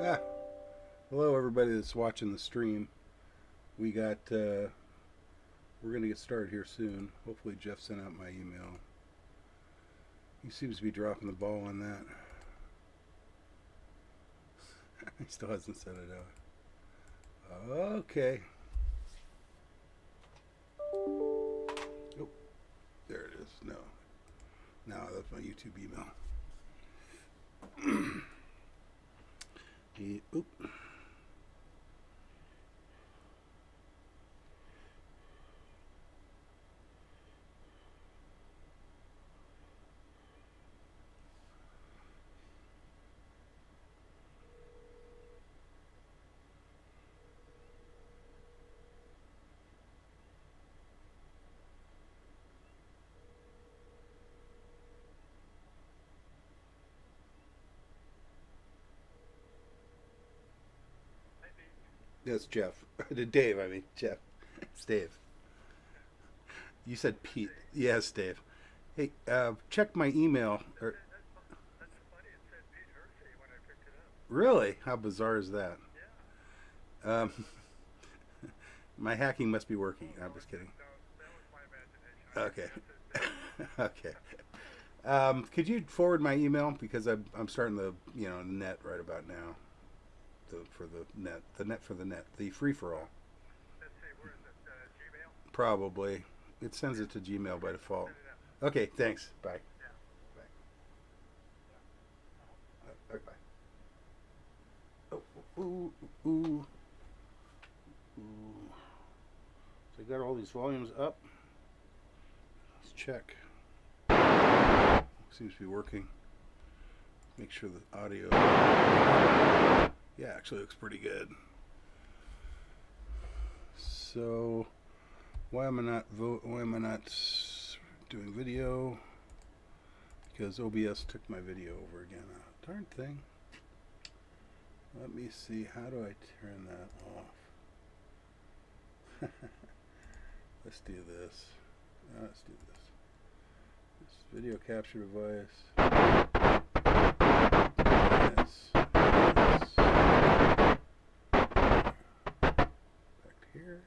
Ah, hello everybody that's watching the stream. We got we're gonna get started here soon. Hopefully Jeff sent out my email. He seems to be dropping the ball on that. He still hasn't sent it out. Okay. Oh, there it is. No, that's my YouTube email. Oop. That's Jeff. Dave, I mean Jeff. It's Dave. You said Pete. Yes, Dave. Hey, check my email. Really? How bizarre is that? Um, my hacking must be working. I'm just kidding. Okay. Okay. Could you forward my email because I'm starting the net right about now. For the net for the net, the free for all. Probably. It sends it to Gmail by default. Okay, thanks. Bye. Bye. Okay, bye. Oh, ooh, ooh, ooh. So I got all these volumes up. Let's check. Seems to be working. Make sure the audio. Yeah, actually looks pretty good. So, why am I not doing video? Because OBS took my video over again. Darn thing. Let me see. How do I turn that off? Let's do this. Let's do this. This video capture device. Yes. Here.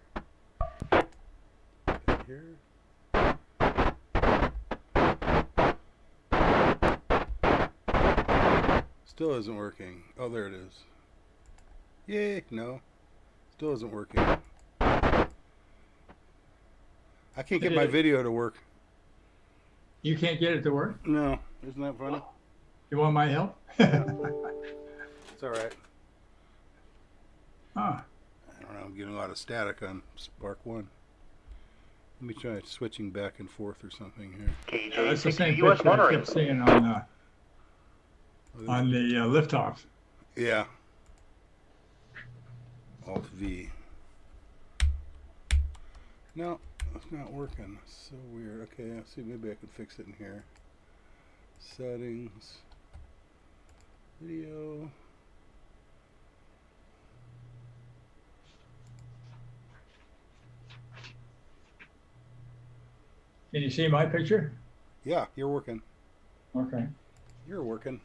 Back here. Still isn't working. Oh, there it is. Yay! No. Still isn't working. I can't get my video to work. You can't get it to work? No. Isn't that funny? You want my help? It's alright. Ah. I don't know. I'm getting a lot of static on SPARC 1. Let me try switching back and forth or something here. That's the same picture I kept seeing on the liftoff. Yeah. Alt V. No, it's not working. It's so weird. Okay, I'll see. Maybe I can fix it in here. Settings. Video. Can you see my picture? Yeah, you're working. Okay. You're working.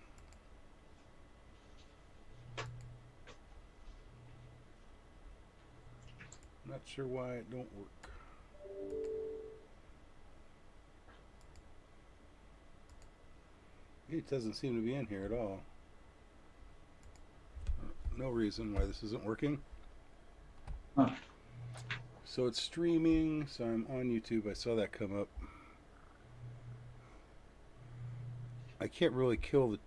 Not sure why it don't work. It doesn't seem to be in here at all. No reason why this isn't working. Huh. So it's streaming, so I'm on YouTube. I saw that come up. I can't really kill the...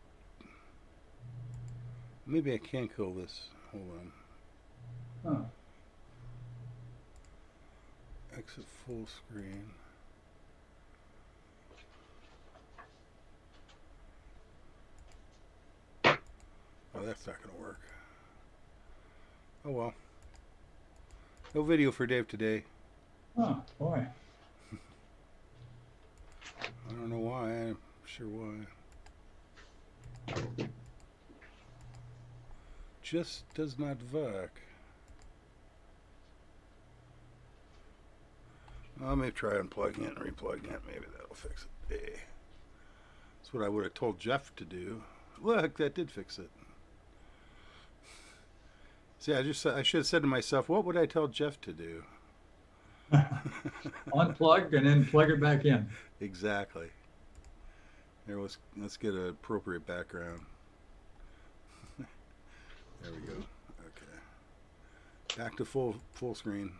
Maybe I can kill this. Hold on. Huh. Exit full screen. Oh, that's not going to work. Oh well. No video for Dave today. Oh, boy. I don't know why. I'm sure why. Just does not work. Let me try unplugging it and replugging it. Maybe that'll fix it. Hey. That's what I would have told Jeff to do. Look, that did fix it. See, I should have said to myself, what would I tell Jeff to do? Unplug and then plug it back in. Exactly. Here, let's get an appropriate background. There we go. Okay. Back to full screen.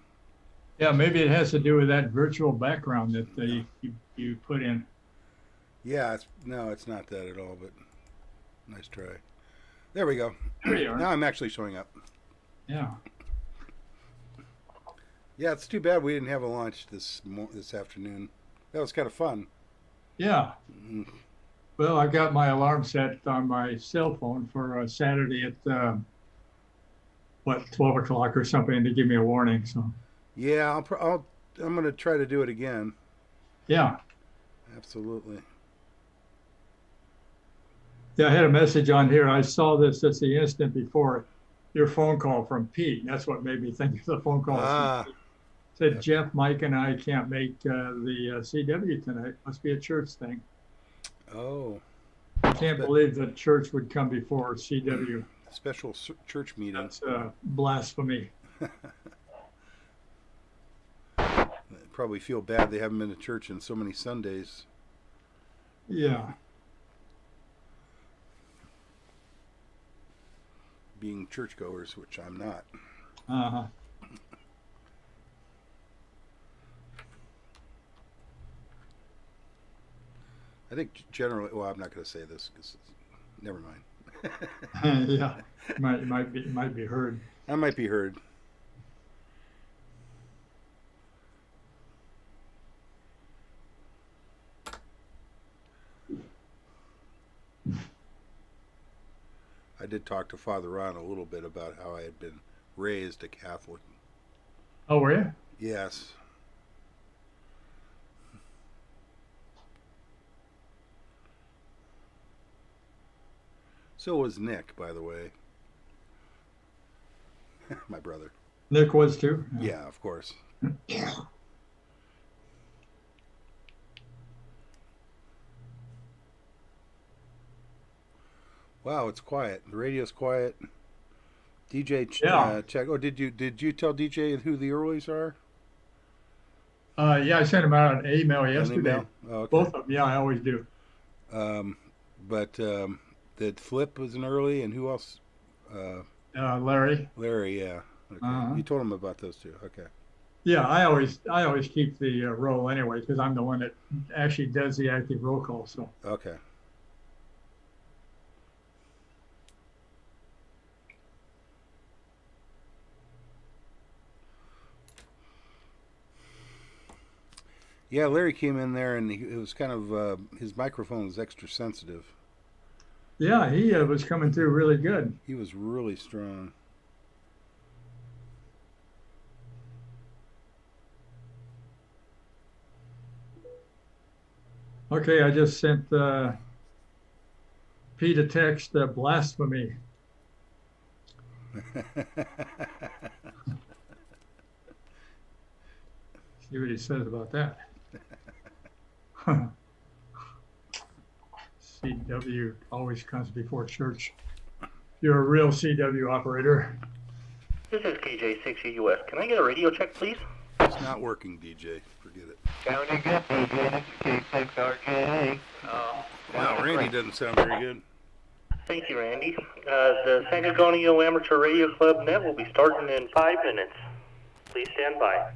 Yeah, maybe it has to do with that virtual background that you put in. Yeah, no, it's not that at all, but nice try. There we go. There you are. Now I'm actually showing up. Yeah. Yeah, it's too bad we didn't have a launch this afternoon. That was kind of fun. Yeah. Mm. Well, I got my alarm set on my cell phone for Saturday at 12 o'clock or something to give me a warning. So. Yeah, I'm going to try to do it again. Yeah. Absolutely. Yeah, I had a message on here. I saw this just the instant before your phone call from Pete. That's what made me think of the phone call. Said okay. Jeff, Mike, and I can't make the CW tonight. Must be a church thing. Oh. I can't believe that church would come before CW. Special church meeting. That's blasphemy. They probably feel bad they haven't been to church in so many Sundays. Yeah. Being churchgoers, which I'm not. Uh-huh. I think generally, well, I'm not going to say this because never mind. Yeah, might be heard. I might be heard. I did talk to Father Ron a little bit about how I had been raised a Catholic. Oh, were you? Yes. So was Nick, by the way. My brother. Nick was too? Yeah, of course. Wow, it's quiet. The radio's quiet. DJ, check. Oh, did you tell DJ who the Earlys are? Yeah, I sent him out an email yesterday. Email? Oh, okay. Both of them. Yeah, I always do. But that Flip was an Early, and who else? Larry. Larry, yeah. Okay. Uh-huh. You told him about those two. Okay. Yeah, I always keep the roll anyway because I'm the one that actually does the active roll call. So. Okay. Yeah, Larry came in there, and it was kind of his microphone was extra sensitive. Yeah, he was coming through really good. He was really strong. Okay, I just sent Pete a text, blasphemy. See what he says about that. CW always comes before church. You're a real CW operator. This is KJ6US. Can I get a radio check, please? It's not working, DJ. Forget it. Sounding good, DJ. K6RJ. Wow, Randy doesn't sound very good. Thank you, Randy. The San Gorgonio Amateur Radio Club net will be starting in 5 minutes. Please stand by.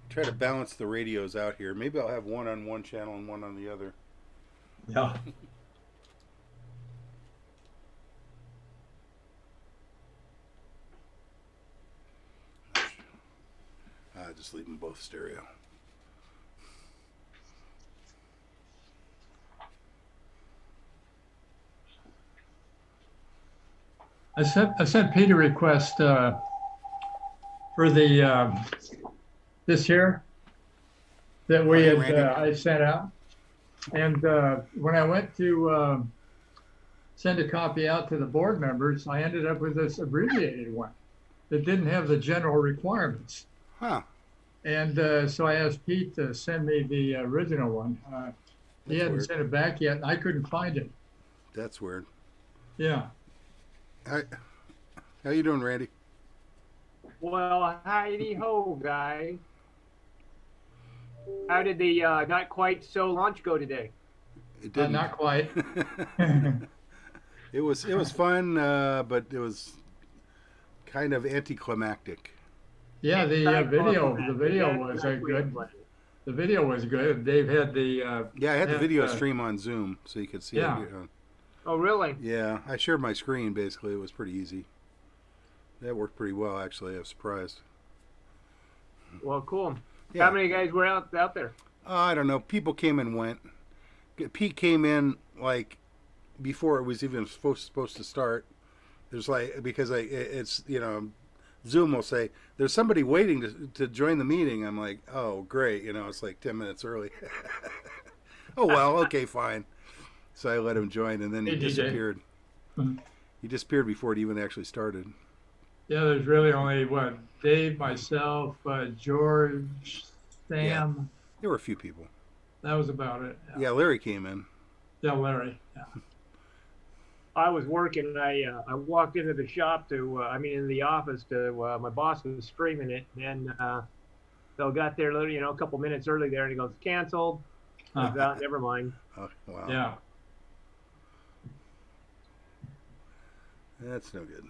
Try to balance the radios out here. Maybe I'll have one on one channel and one on the other. Yeah. Just leave them both stereo. I sent Pete a request for the this here that we had I sent out, and when I went to send a copy out to the board members, I ended up with this abbreviated one that didn't have the general requirements. Huh. And so I asked Pete to send me the original one. He hadn't sent it back yet, and I couldn't find it. That's weird. Yeah. How you doing, Randy? Well, hidey ho, guy. How did the not quite so launch go today? It didn't. Not quite. It was fun, but it was kind of anticlimactic. Yeah, the video was a good. The video was good. Dave had the. Yeah, I had the video stream on Zoom, so you could see Yeah. it. Oh, really? Yeah, I shared my screen. Basically, it was pretty easy. That worked pretty well, actually. I was surprised. Well, cool. Yeah. How many guys were out there? I don't know. People came and went. Pete came in like before it was even supposed to start. There's like because it's Zoom will say there's somebody waiting to join the meeting. I'm like, oh great, it's like 10 minutes early. Oh well, okay, fine. So I let him join, and then he disappeared. He disappeared before it even actually started. Yeah, there's really only Dave, myself, George, Sam. Yeah. There were a few people. That was about it. Yeah, Larry came in. Yeah, Larry. Yeah. I was working. I walked into the shop in the office to my boss was streaming it, and so got there a couple minutes early there, and he goes canceled. I was out, never mind. Oh, wow. Yeah. That's no good.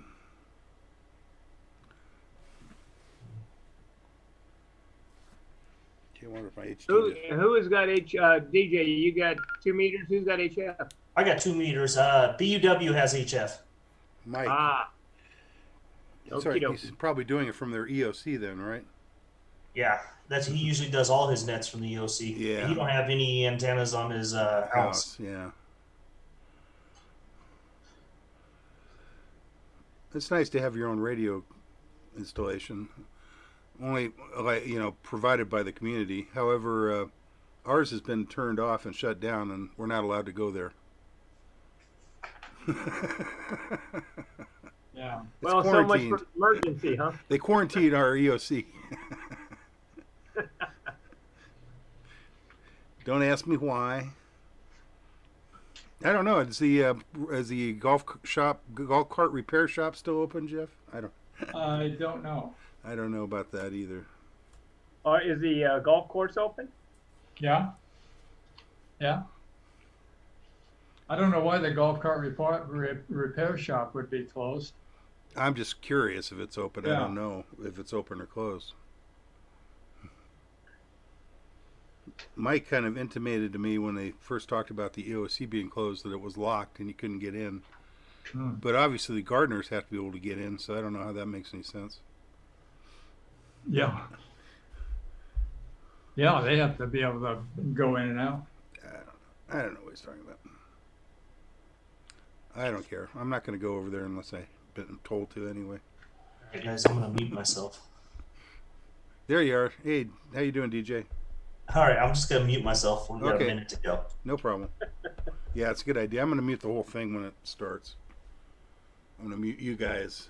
I wonder if my HT Who has got DJ? You got 2 meters. Who's got HF? I got 2 meters. BUW has HF. Mike. That's right. He's probably doing it from their EOC then, right? Yeah, he usually does all his nets from the EOC. Yeah. And he don't have any antennas on his house. Yeah. It's nice to have your own radio installation. Only, provided by the community. However, ours has been turned off and shut down, and we're not allowed to go there. Yeah. Well, so much for emergency, huh? They quarantined our EOC. Don't ask me why. I don't know. Is the golf cart repair shop still open, Jeff? I don't know. I don't know about that either. Is the golf course open? Yeah. Yeah. I don't know why the golf cart repair shop would be closed. I'm just curious if it's open. Yeah. I don't know if it's open or closed. Mike kind of intimated to me when they first talked about the EOC being closed that it was locked and you couldn't get in. But obviously the gardeners have to be able to get in, so I don't know how that makes any sense. Yeah. Yeah, they have to be able to go in and out. I don't know what he's talking about. I don't care. I'm not going to go over there unless I've been told to anyway. Hey guys, I'm going to mute myself. There you are. Hey, how you doing, DJ? All right, I'm just going to mute myself. We've got Okay. a minute to go. No problem. Yeah, it's a good idea. I'm going to mute the whole thing when it starts. I'm going to mute you guys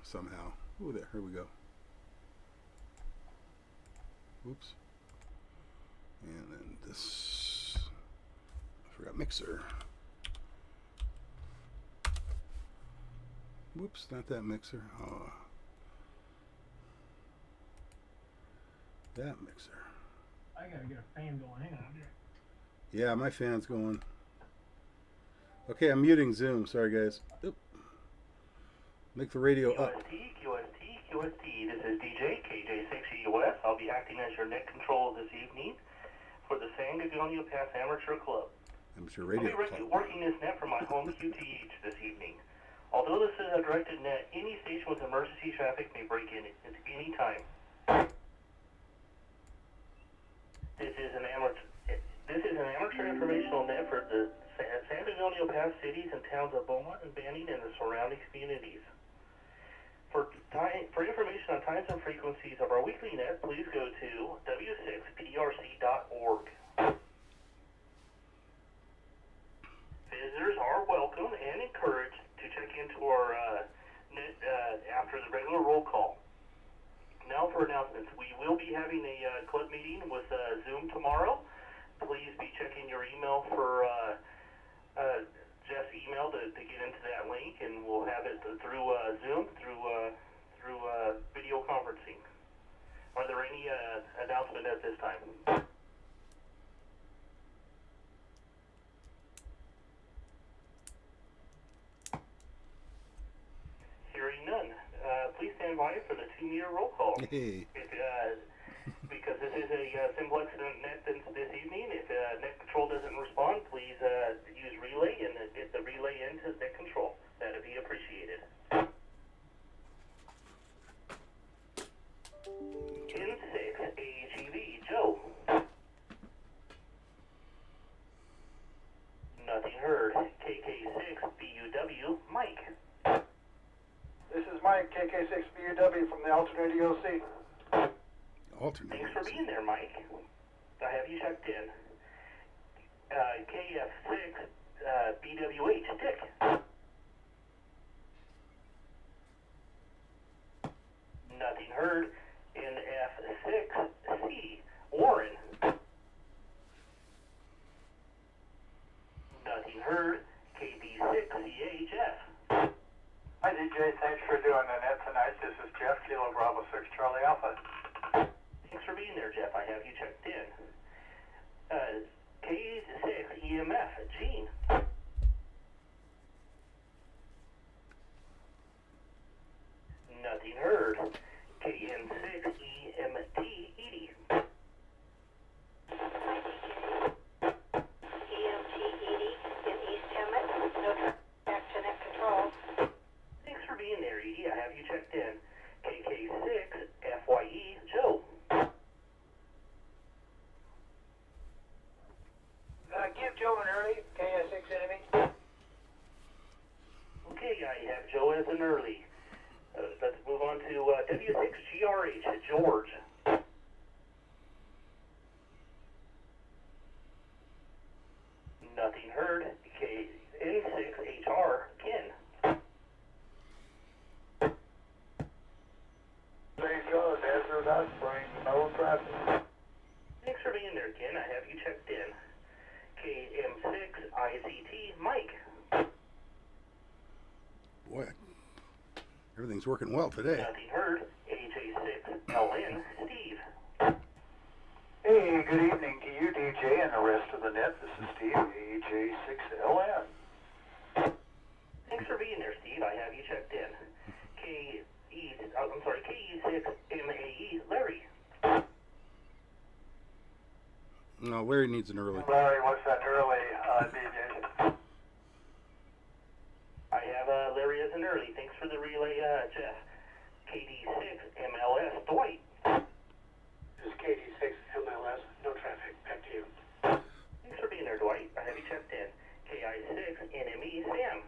somehow. Oh, there. Here we go. Oops. And then this. I forgot mixer. Whoops, not that mixer. Oh. That mixer. I gotta get a fan going. Hang on. Yeah, my fan's going. Okay, I'm muting Zoom. Sorry, guys. Oop. Make the radio up. QST, this is DJ, KJ6EUS. I'll be acting as your net control this evening for the San Gorgonio Pass Amateur Club. Amateur radio I'll be working this net from my home QTH this evening. Although this is a directed net, any station with emergency traffic may break in at any time. This is an amateur informational net for the San Gorgonio Pass cities and towns of Beaumont and Banning and the surrounding communities. For information on times and frequencies of our weekly net, please go to w6prc.org. Visitors are welcome and encouraged to check into our net after the regular roll call. Now for announcements. We will be having a club meeting with Zoom tomorrow. Please be checking your email for Jeff's email email to get into that link, and we'll have it through Zoom, through video conferencing. Are there any announcements at this time? Hearing none. Please stand by for the 2-meter roll call. Hey. Because this is a simplex net this evening, if net control doesn't respond, please use relay and get the relay into net control. That'd be appreciated. N6 AGV, Joe. Nothing heard. KK6 BUW, Mike. This is Mike, KK6BUW from the alternate EOC. Alternate. Thanks for being there, Mike. I have you checked in. KF6 BWH, Dick. Nothing heard. NF6C, Warren. Nothing heard. KB6CA, Jeff. Hi DJ, thanks for doing the net tonight. This is Jeff, Kilo Bravo 6 Charlie Alpha. Thanks for being there, Jeff. I have you checked in. K6 EMF, Gene. Nothing heard. KN6 EMT, Edie. EMT Edie in East Hemet, no back to net control. Thanks for being there, Edie. I have you checked in. KK6 FYE, Joe. Give Joe an early, KS6 enemy. Okay, I have Joe as an early. Let's move on to W6GRH, George. Nothing heard. N6HR, Ken. Please go, Desert Hot Springs, no traffic. Thanks for being there, Ken. I have you checked in. KM6 ICT, Mike. Boy, everything's working well today. Nothing heard. AJ6LN, Steve. Hey, good evening to you, DJ, and the rest of the net. This is Steve, AJ6LN. Thanks for being there, Steve. I have you checked in. KE6MAE, Larry. No, Larry needs an early. Larry, what's that early, DJ? I have Larry as an early. Thanks for the relay, Jeff. KD6 MLS, Dwight. This is KD6 MLS, no traffic. Back to you. Thanks for being there, Dwight. I have you checked in. KI6 NME, Sam.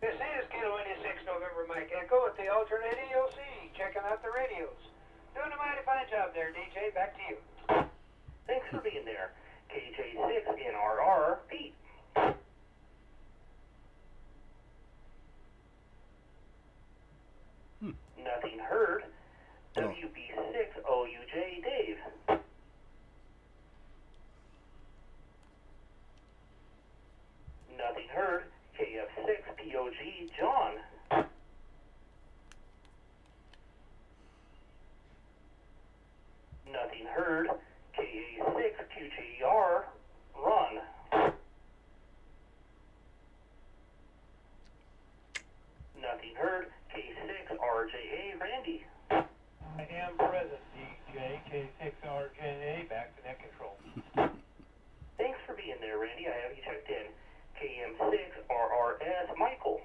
This is Kilo 86 November Mike Echo at the alternate EOC, checking out the radios. Doing a mighty fine job there, DJ. Back to you. Thanks for being there. KJ6 NRR, Pete. Nothing heard. Oh. WB6 OUJ, Dave. Nothing heard. KF6 POG, John. Nothing heard. KA6 QJR, Ron. Nothing heard. K6 RJA, Randy. I am present, DJ. K6RJA, back to net control. Thanks for being there, Randy. I have you checked in. KM6 RRS, Michael.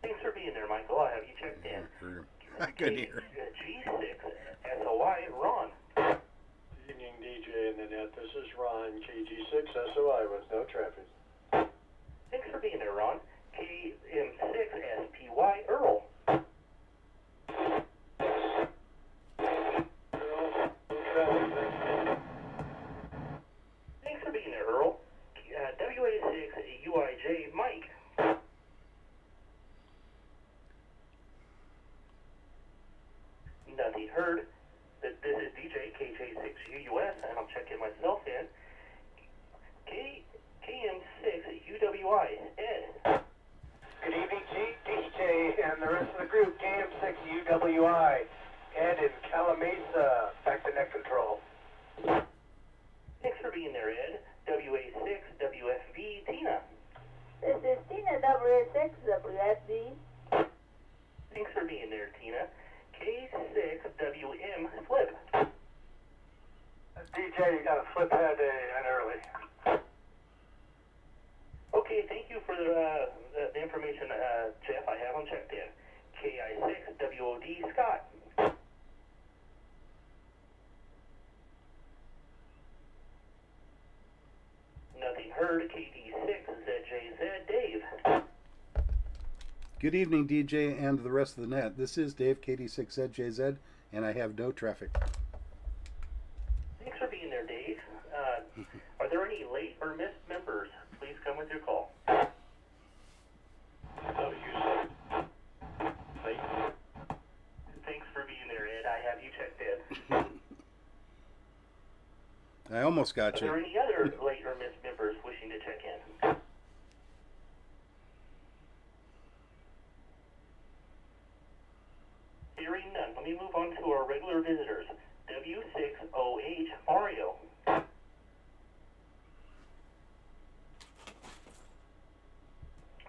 Thanks for being there, Michael. I have you checked in. I couldn't hear. G6 SOI, Ron. Good evening, DJ and the net. This is Ron, KG6 SOI with no traffic. Thanks for being there, Ron. KM6 SPY, Earl. Thanks for being there, Earl. WA6 UIJ, Mike. Nothing heard. This is DJ KJ6UUS. myself in. KM6 UWI, Ed. Good evening, DJ and the rest of the group. KM6 UWI. Ed in Calamasa. Back to net control. Thanks for being there, Ed. WA6 WFV, Tina. This is Tina, WA6, WFD. Thanks for being there, Tina. K6WM, Flip. DJ, you got a flip head and early. Okay, thank you for the information, Jeff. I have them checked in. KI6WOD, Scott. Nothing heard. KD6ZJZ, Dave. Good evening, DJ and the rest of the net. This is Dave, KD6ZJZ, and I have no traffic. Thanks for being there, Dave. Are there any late or missed members? Please come with your call. Thanks for being there, Ed. I have you checked in. I almost got Are there you. any other late or missed members wishing to check in? Hearing none, let me move on to our regular visitors. W6OH, Mario.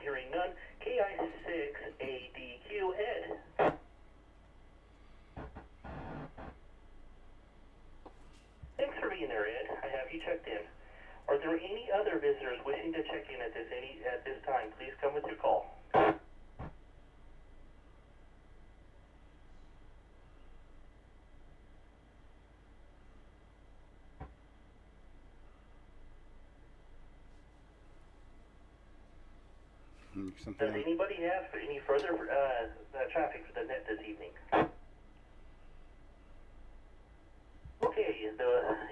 Hearing none, KI6ADQ, Ed. Thanks for being there, Ed. I have you checked in. Are there any other visitors wishing to check in at this time? Please come with your call. Something Does anybody have any further traffic for the net this evening? Okay,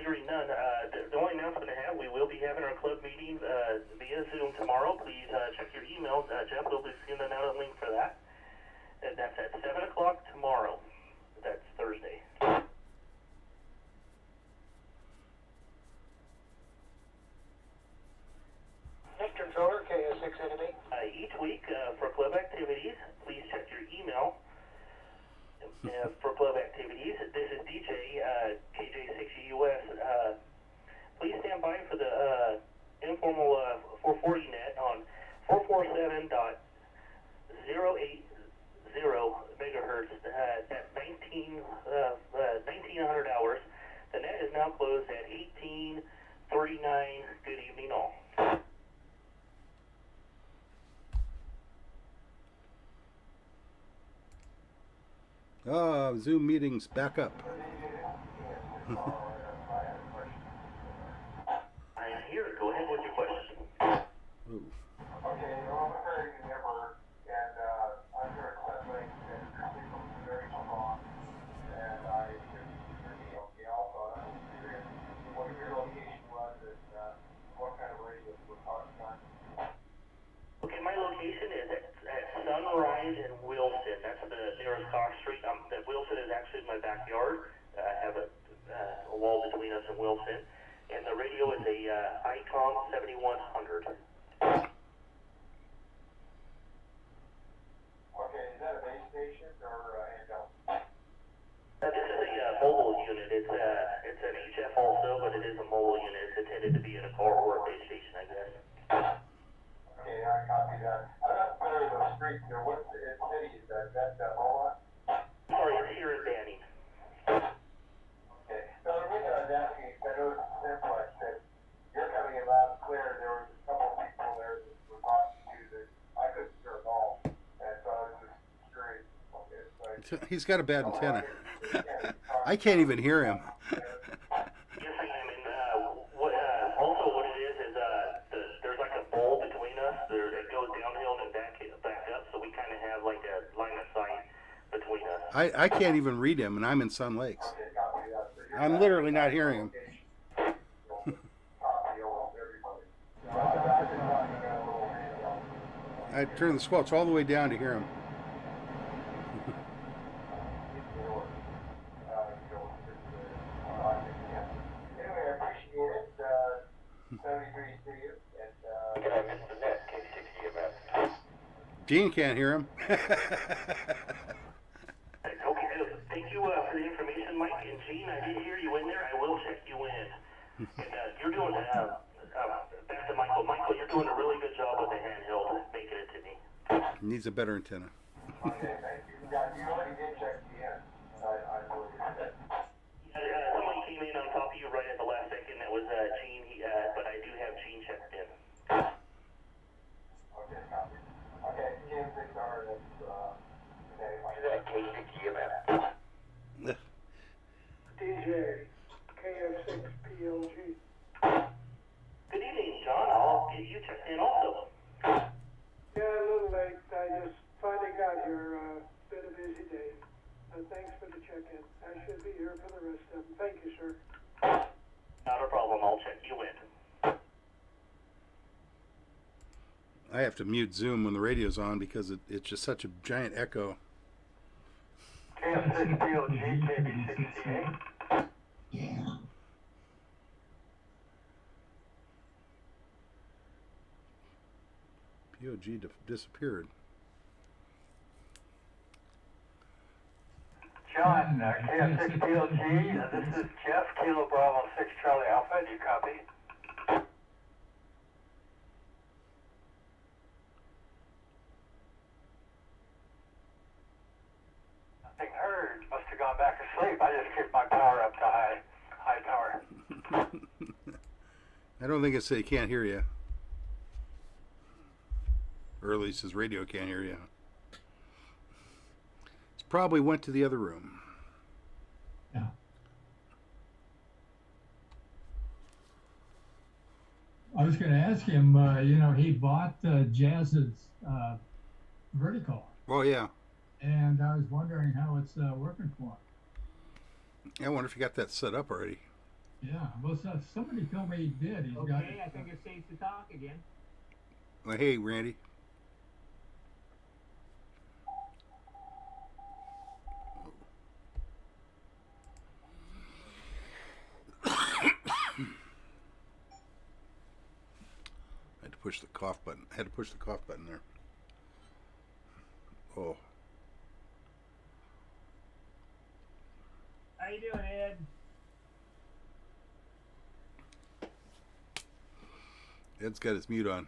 hearing none, the only announcement I have, we will be having our club meeting via Zoom tomorrow. Please check your emails. Jeff will be sending out a link for that. And that's at 7 o'clock tomorrow. That's Thursday. Net controller, KS6 enemy. Each week for club activities, please check your email for club activities. This is DJ, KJ6US. Please stand by for the informal 440 net on 447.080 megahertz at 1900 hours. The net is now closed at 1839. Good evening all. Zoom meetings back up. I am here. Go ahead with your question. Ooh. Okay, well, I'm a very good member, and I'm here at Sun Lake, and your signal is very strong, and I should hear me okay also. I'm curious what your location was and what kind of radio we're talking on. Okay, my location is at Sunrise and Wilson. That's the nearest Cox Street. Wilson is actually in my backyard. I have a wall between us and Wilson. And the radio is a Icon 7100. Okay, is that a base station or a handheld? This is a mobile unit. It's an HF also, but it is a mobile unit. It's intended to be in a car or a base station, I guess. Okay, I copy that. I'm not familiar with those streets there. What city is that? Is that Beaumont? Sorry, it's here in Banning. Okay. No, the reason I was asking is I noticed the simplex that you're coming in loud and clear. There was a couple of people there that were talking to that I couldn't hear at all. And so I was just curious. Okay, so He's got a bad antenna. I can't even hear him. Yes, I am. And also what it is there's like a bowl between us. It goes downhill and back up, so we kind of have like a line of sight between us. I can't even read him, and I'm in Sun Lakes. I'm literally not hearing him. I turned the squelch all the way down to hear him. Anyway, I appreciate 73 Steve, and Did I miss the net? K60 about. Gene can't hear him. Okay, thank you for the information, Mike. And Gene, I did hear you in there. I will check you in. And you're doing, back to Michael. Michael, you're doing a really good job with the handheld, making it to me. Needs a better antenna. okay, thank you. Yeah, you already did check me in. I believe that. Somebody came in on top of you right at the last second. That was Gene, but I do have Gene checked in. Okay, copy. Okay, KM6R, that's, okay. K60 about. DJ, KF6PLG. Good evening, John. I'll get you checked in also. Yeah, a little late. I just finally got here. Been a busy day. Thanks for the check-in. I should be here for the rest of them. Thank you, sir. Not a problem. I'll check you in. I have to mute Zoom when the radio's on because it's just such a giant echo. KM6PLG, KB6CA. POG disappeared. John, KM6PLG, this is Jeff, Kilo Bravo 6 Charlie Alpha. Do you copy? Nothing heard. Must have gone back to sleep. I just kicked my power up to high power. I don't think it's that he can't hear you. Or at least his radio can't hear you. It's probably went to the other room. Yeah. I was going to ask him, he bought Jazz's vertical, Oh, yeah. and I was wondering how it's working for him. I wonder if you got that set up already. Yeah, well, somebody told me he did. He's got Okay, I think it's safe to talk again. Well, hey, Randy. I had to push the cough button. I had to push the cough button there. Oh. How you doing, Ed? Ed's got his mute on.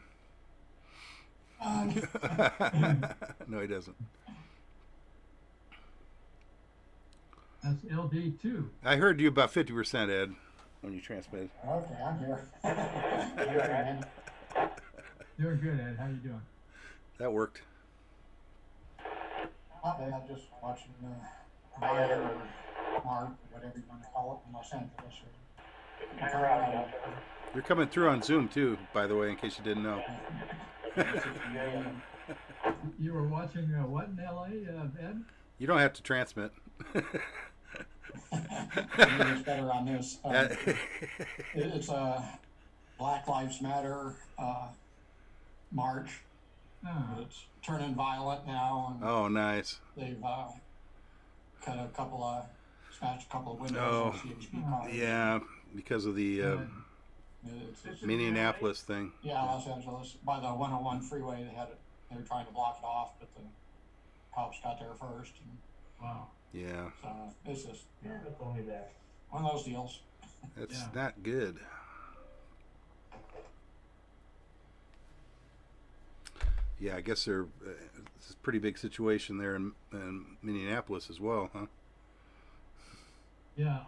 No, he doesn't. that's LD2. I heard you about 50%, Ed, when you transmitted. Okay, I'm here. How you doing, man? Doing good, Ed. How you doing? That worked. Not bad, just watching Maya or Mark, whatever you want to call it, in Los Angeles. You're coming through on Zoom, too, by the way, in case you didn't know. You were watching what in LA, Ed? You don't have to transmit. It's better on this. It's Black Lives Matter march. Oh, It's turning violent now, and Oh, nice. they've cut a couple of, smashed a couple of windows Oh, on CHP cars. Yeah, because of the It's Minneapolis thing. yeah, Los Angeles, by the 101 freeway, they were trying to block it off, but the cops got there first. And wow. Yeah, so it's just Yeah, they'll call me back. one of those deals. that's Yeah. not good. Yeah, I guess it's a pretty big situation there in Minneapolis as well, huh? Yeah,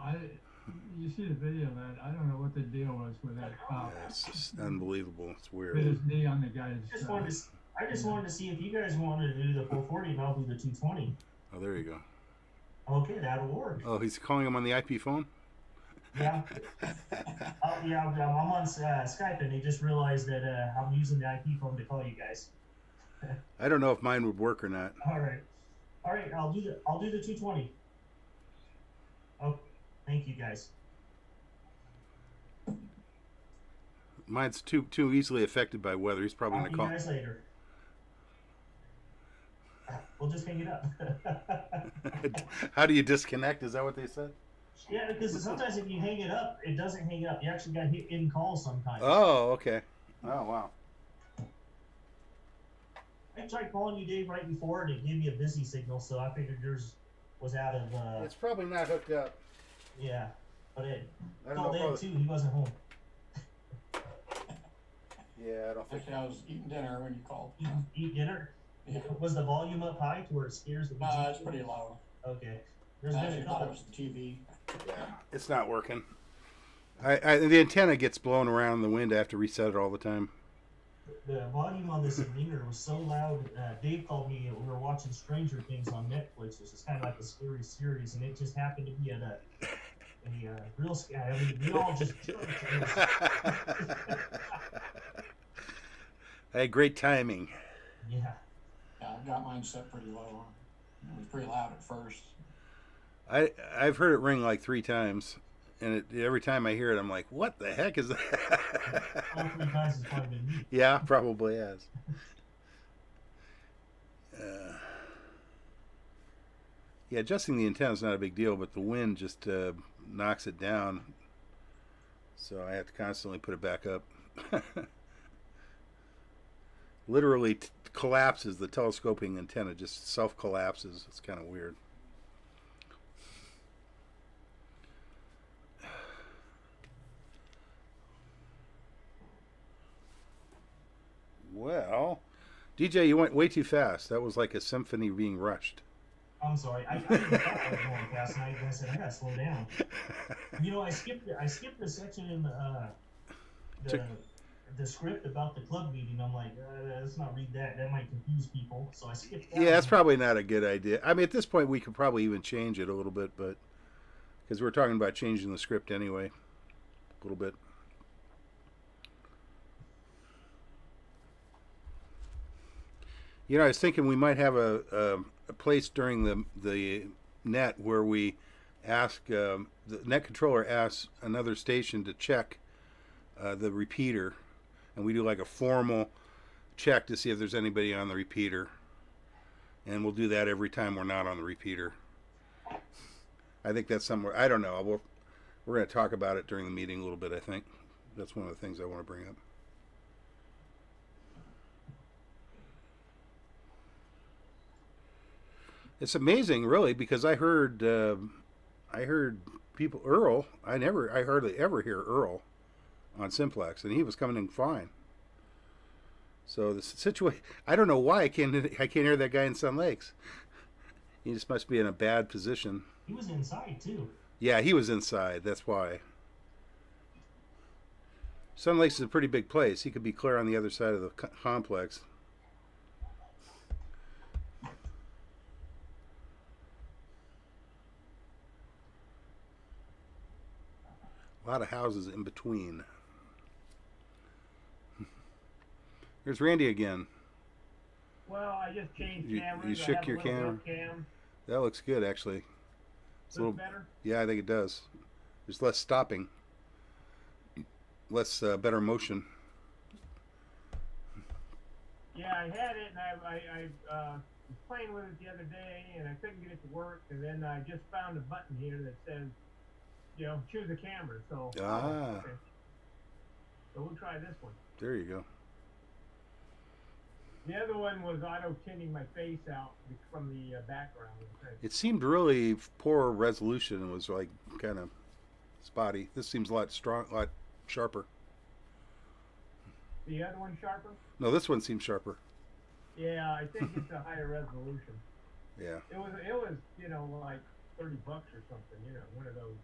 you see the video of that. I don't know what the deal was with that cop. Yeah, it's just unbelievable. It's Put weird. his knee on the guy's. I just wanted to see if you guys wanted to do the 440 and I'll do the 220. Oh, there you go. Okay, that'll work. Oh, he's calling him on the IP phone? Yeah. Yeah, I'm on Skype and they just realized that I'm using the IP phone to call you guys. I don't know if mine would work or not. All right, I'll do the 220. Oh, thank you guys. Mine's too easily affected by weather. He's probably Talk going to to you call. guys later. We'll just hang it up. How do you disconnect? Is that what they said? Yeah, because sometimes if you hang it up, it doesn't hang up. You actually got hit in call sometimes. Oh, okay. Oh, wow. I tried calling you, Dave, right before, and it gave me a busy signal, so I figured yours was out of. It's probably not hooked up. Yeah, but it I don't called know. Ed too. He wasn't home. Yeah, I don't think. Actually, I was eating dinner when you called. Eat dinner. Yeah. Was the volume up high to where it scares the? It's pretty low. Okay. There's I been actually a thought it couple. was the TV. Yeah, it's not working. The antenna gets blown around in the wind. I have to reset it all the time. The volume on this ringer was so loud. Dave called me. We were watching Stranger Things on Netflix, which is kind of like a scary series, and it just happened to be at a real scary. I mean, we all just jumped. I had great timing. Yeah. Yeah, I've got mine set pretty low. It was pretty loud at first. I've heard it ring like 3 times, and every time I hear it, I'm like, "What the heck is that?" All 3 times has probably been me. Yeah, probably has. Yeah, adjusting the antenna is not a big deal, but the wind just knocks it down, so I have to constantly put it back up. Literally collapses. The telescoping antenna just self-collapses. It's kind of weird. Well, DJ, you went way too fast. That was like a symphony being rushed. I'm sorry. I thought I was going fast, and I said I gotta slow down. You know, I skipped the section in the script about the club meeting. I'm like, let's not read that. That might confuse people. So I skipped that. Yeah, that's probably not a good idea. I mean, at this point, we could probably even change it a little bit, but because we're talking about changing the script anyway, a little bit. You know, I was thinking we might have a place during the net where we ask the net controller asks another station to check the repeater, and we do like a formal check to see if there's anybody on the repeater, and we'll do that every time we're not on the repeater. I think that's somewhere. I don't know. We're going to talk about it during the meeting a little bit. I think that's one of the things I want to bring up. It's amazing, really, because I heard people. Earl. I hardly ever hear Earl on Simplex, and he was coming in fine. So the situation. I don't know why I can't hear that guy in Sun Lakes. He just must be in a bad position. He was inside too. Yeah, he was inside. That's why. Sun Lakes is a pretty big place. He could be clear on the other side of the complex. A lot of houses in between. Here's Randy again. Well, I just changed You cameras. shook I have your a little camera? webcam. That looks good, actually. It's a Looks little better? Yeah, I think it does. There's less stopping, less better motion. Yeah, I had it, and I was playing with it the other day, and I couldn't get it to work, and then I just found a button here that says, you know, choose a camera. So, Ah. okay. So we'll try this one. There you go. The other one was auto-tinting my face out from the background. It seemed really poor resolution and was like kind of spotty. This seems a lot sharper. The other one sharper? No, this one seems sharper. Yeah, I think it's a higher resolution. Yeah. It was, you know, like $30 or something, you know, one of those.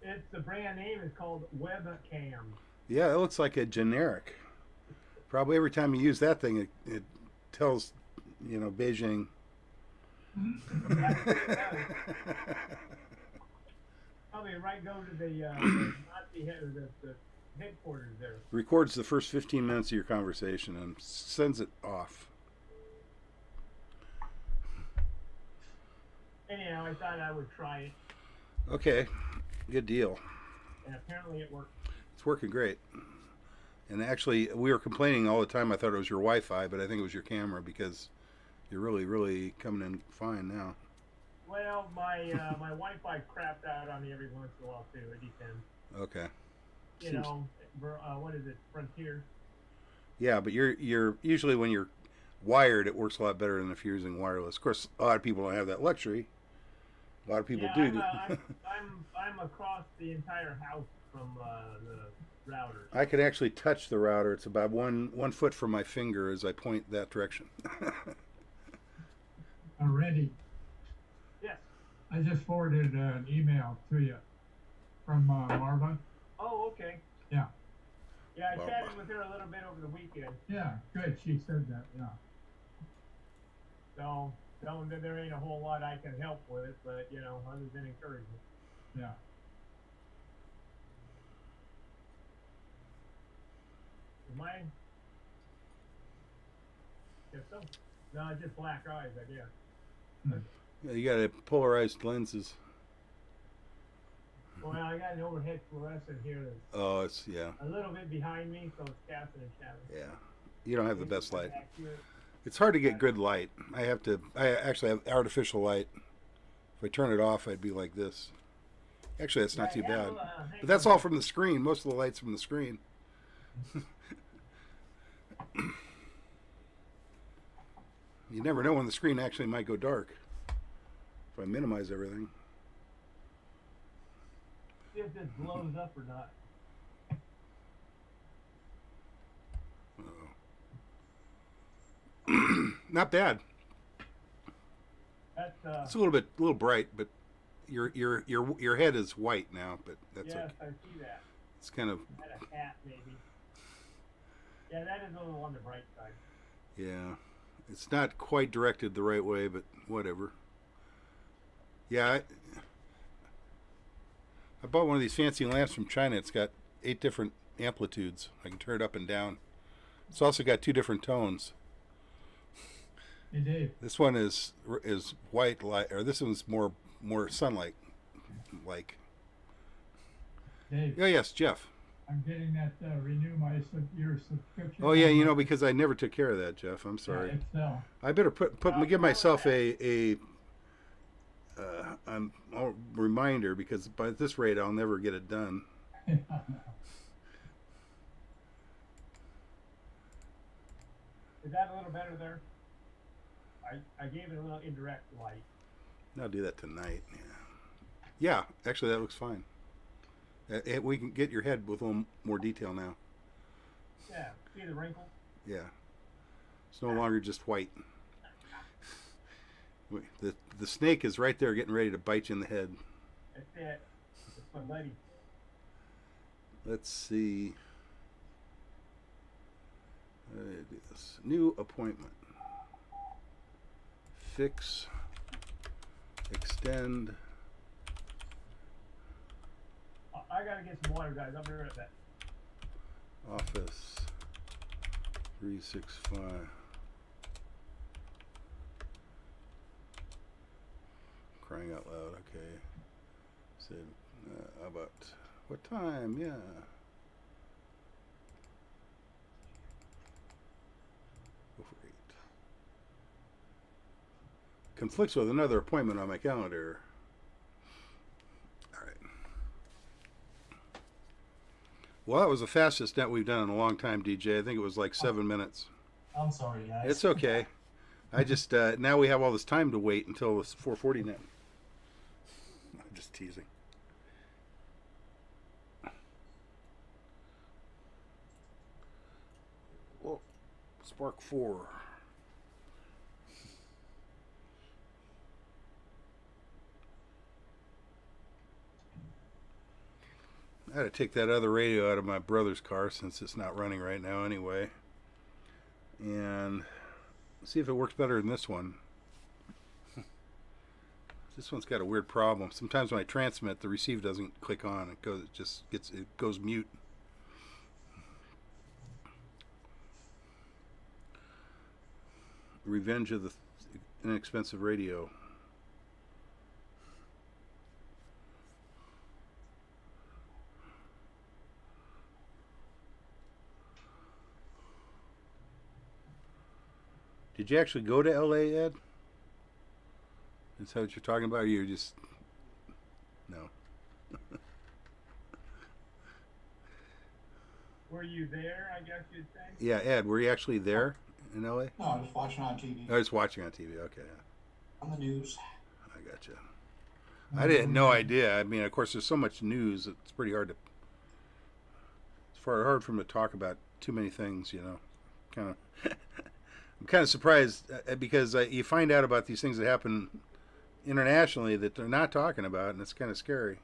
It's the brand name is called Webcam. Yeah, it looks like a generic. Probably every time you use that thing, it tells, you know, Beijing. Probably right go to the Nazi the headquarters there. Records the first 15 minutes of your conversation and sends it off. Anyhow, I thought I would try it, Okay, good deal. and apparently it worked. It's working great. And actually, we were complaining all the time. I thought it was your Wi-Fi, but I think it was your camera because you're really, really coming in fine now. Well, my my Wi-Fi crapped out on me every once in a while too. It depends. Okay. You know, what is it? Frontier. Yeah, but you're usually when you're wired, it works a lot better than if you're using wireless. Of course, a lot of people don't have that luxury. A lot of people Yeah, do. I'm across the entire house from the routers. I can actually touch the router. It's about one foot from my finger as I point that direction. Randy, Yes. I just forwarded an email to you from Marva. Oh, okay. Yeah. Yeah, I Well, chatted with her a little bit over the weekend. Yeah, good. She said that. Yeah. So, telling that there ain't a whole lot I can help with, but you know, other than encouragement. Yeah. Am I? Guess so. No, just black eyes, I guess. Yeah, you got polarized lenses. Well, I got an overhead fluorescent here that's Oh, it's yeah, a little bit behind me, so it's casting a shadow. yeah. You don't have the best light. Accurate. It's hard to get good light. I actually have artificial light. If I turn it off, I'd be like this. Actually, that's not too bad. But that's all from the screen. Most of the light's from the screen. You never know when the screen actually might go dark. If I minimize everything. See if this blows up or not. Not bad. That's It's a little bright, but your head is white now. But that's yes, okay. I see that. It's kind of Had a hat maybe. Yeah, that is a little on the bright side. yeah. It's not quite directed the right way, but whatever. Yeah, I bought one of these fancy lamps from China. It's got 8 different amplitudes. I can turn it up and down. It's also got 2 different tones. Hey, Dave. This one is white light, or this one's more sunlight like. Dave. Oh yes, Jeff. I'm getting that renew your subscription. Oh yeah, you know, because I never took care of that, Jeff. I'm sorry. Excel. I better give myself a reminder, because by this rate I'll never get it done. Is that a little better there? I gave it a little indirect light. I'll do that tonight. Yeah, actually that looks fine. We can get your head with a little more detail now. Yeah, see the wrinkle? Yeah, it's no longer just white. The snake is right there getting ready to bite you in the head. That's it. That's my buddy. Let's see. Do this. New appointment. Fix. Extend. I gotta get some water, guys. I'll be right back. Office 365. Crying out loud. Okay. Said about what time? Yeah. Go for 8. Conflicts with another appointment on my calendar. All right. Well, that was the fastest net we've done in a long time, DJ. I think it was like 7 minutes. I'm sorry, guys. It's okay. I just now we have all this time to wait until it's 4:40 net. I'm just teasing. Well, SPARC 4. I had to take that other radio out of my brother's car since it's not running right now anyway. And see if it works better than this one. This one's got a weird problem. Sometimes when I transmit, the receive doesn't click on. It goes mute. Revenge of the inexpensive radio. Did you actually go to LA, Ed? Is that what you're talking about? Or you just no? Were you there? I guess you'd say. Yeah, Ed, were you actually there in LA? No, I was watching on TV. I was watching on TV. Okay, On the news. I gotcha. I didn't no idea. I mean, of course, there's so much news. It's pretty hard to. It's hard for him to talk about too many things. Kind of. I'm kind of surprised because you find out about these things that happen internationally that they're not talking about, and it's kind of scary.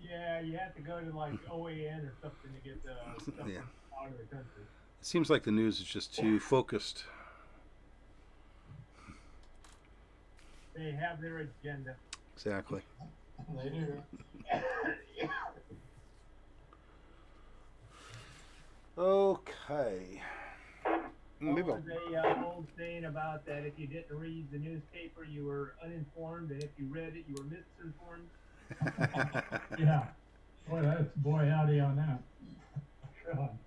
Yeah, you have to go to like OAN or something to get the stuff Yeah. out of the country. It seems like the news is just too focused. They have their agenda. Exactly. They do. Okay. Maybe There I'll- was a old saying about that if you didn't read the newspaper, you were uninformed, and if you read it, you were misinformed. Yeah. Boy, howdy on that. God.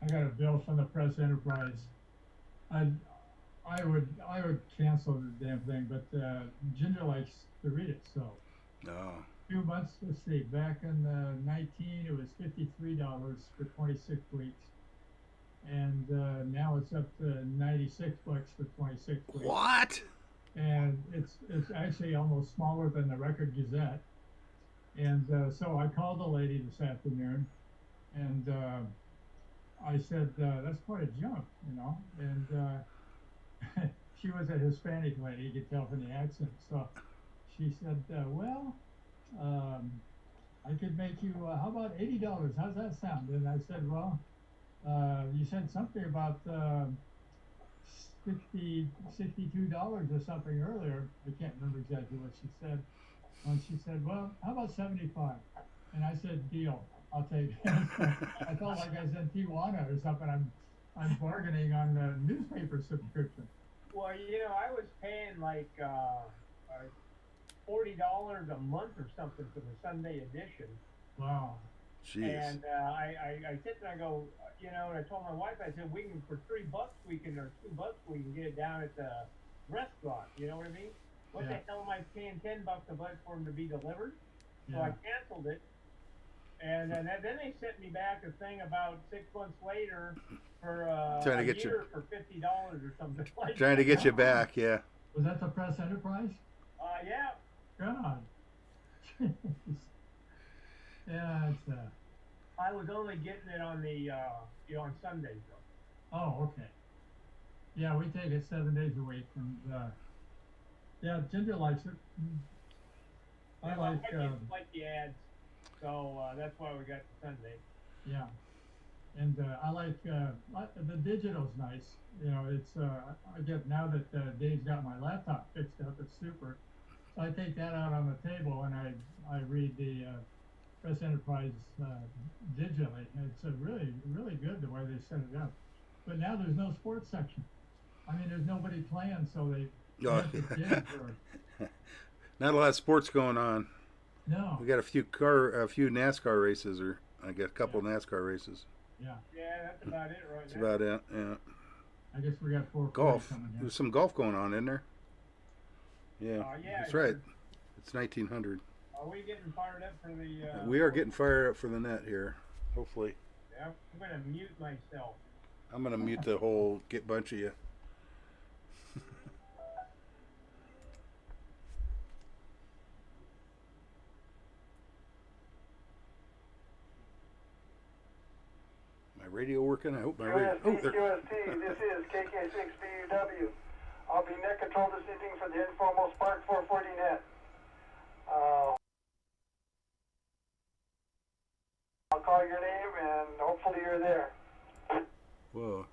I got a bill from the Press Enterprise. I would cancel the damn thing, but Ginger likes to read it, so. No. 2 months, let's see, back in 19, it was $53 for 26 weeks. And now it's up to $96 for 26 weeks. What? And it's actually almost smaller than the Record Gazette. And so I called the lady this afternoon, and I said, that's quite a jump, And she was a Hispanic lady, you could tell from the accent. So she said, well, I could make you, how about $80? How's that sound? And I said, well, you said something about $62 or something earlier. I can't remember exactly what she said. And she said, well, how about 75? And I said, deal, I'll take it. I felt like I was in Tijuana or something. I'm bargaining on the newspaper subscription. Well, I was paying like $40 a month or something for the Sunday edition. Wow. Jeez. And I sit there and I go, and I told my wife, I said, we can, for $3 we can, or $2 we can get it down at the restaurant. You know what I mean? What the hell am I paying $10 a month for them to be delivered? So I canceled it. And then they sent me back a thing about 6 months later for Trying to a get year for $50 or something like Trying to that. get you back, yeah. Was that the Press Enterprise? Yeah. God. Yeah, it's I was only getting it on the on Sundays though. Oh, okay. Yeah, we take it 7 days a week, and yeah, Ginger likes it. I like. Like the ads, so that's why we got the Sunday. Yeah, and I like the digital's nice. It's I get now that Dave's got my laptop fixed up. It's super. So I take that out on the table and I read the Press Enterprise digitally. And it's really good the way they set it up. But now there's no sports section. I mean, there's nobody playing, so they have to dig for. Not a lot of sports going on. No. We got a few NASCAR races, or I got a couple NASCAR races. Yeah. Yeah, that's about it right That's now. about it. Yeah. I guess we got 4 Golf. coming here. There's some golf going on, isn't there? Yeah. Yeah, That's right. It's 1900. Are we getting fired up for the? We are getting fired up for the net here. Hopefully. Yeah, I'm gonna mute myself. I'm gonna mute the whole bunch of you. My radio working? I hope my radio. Oh, there. QST, this is KK6BUW. I'll be net control this evening for the informal SPARC 440 net. I'll call your name and hopefully you're there. Whoa.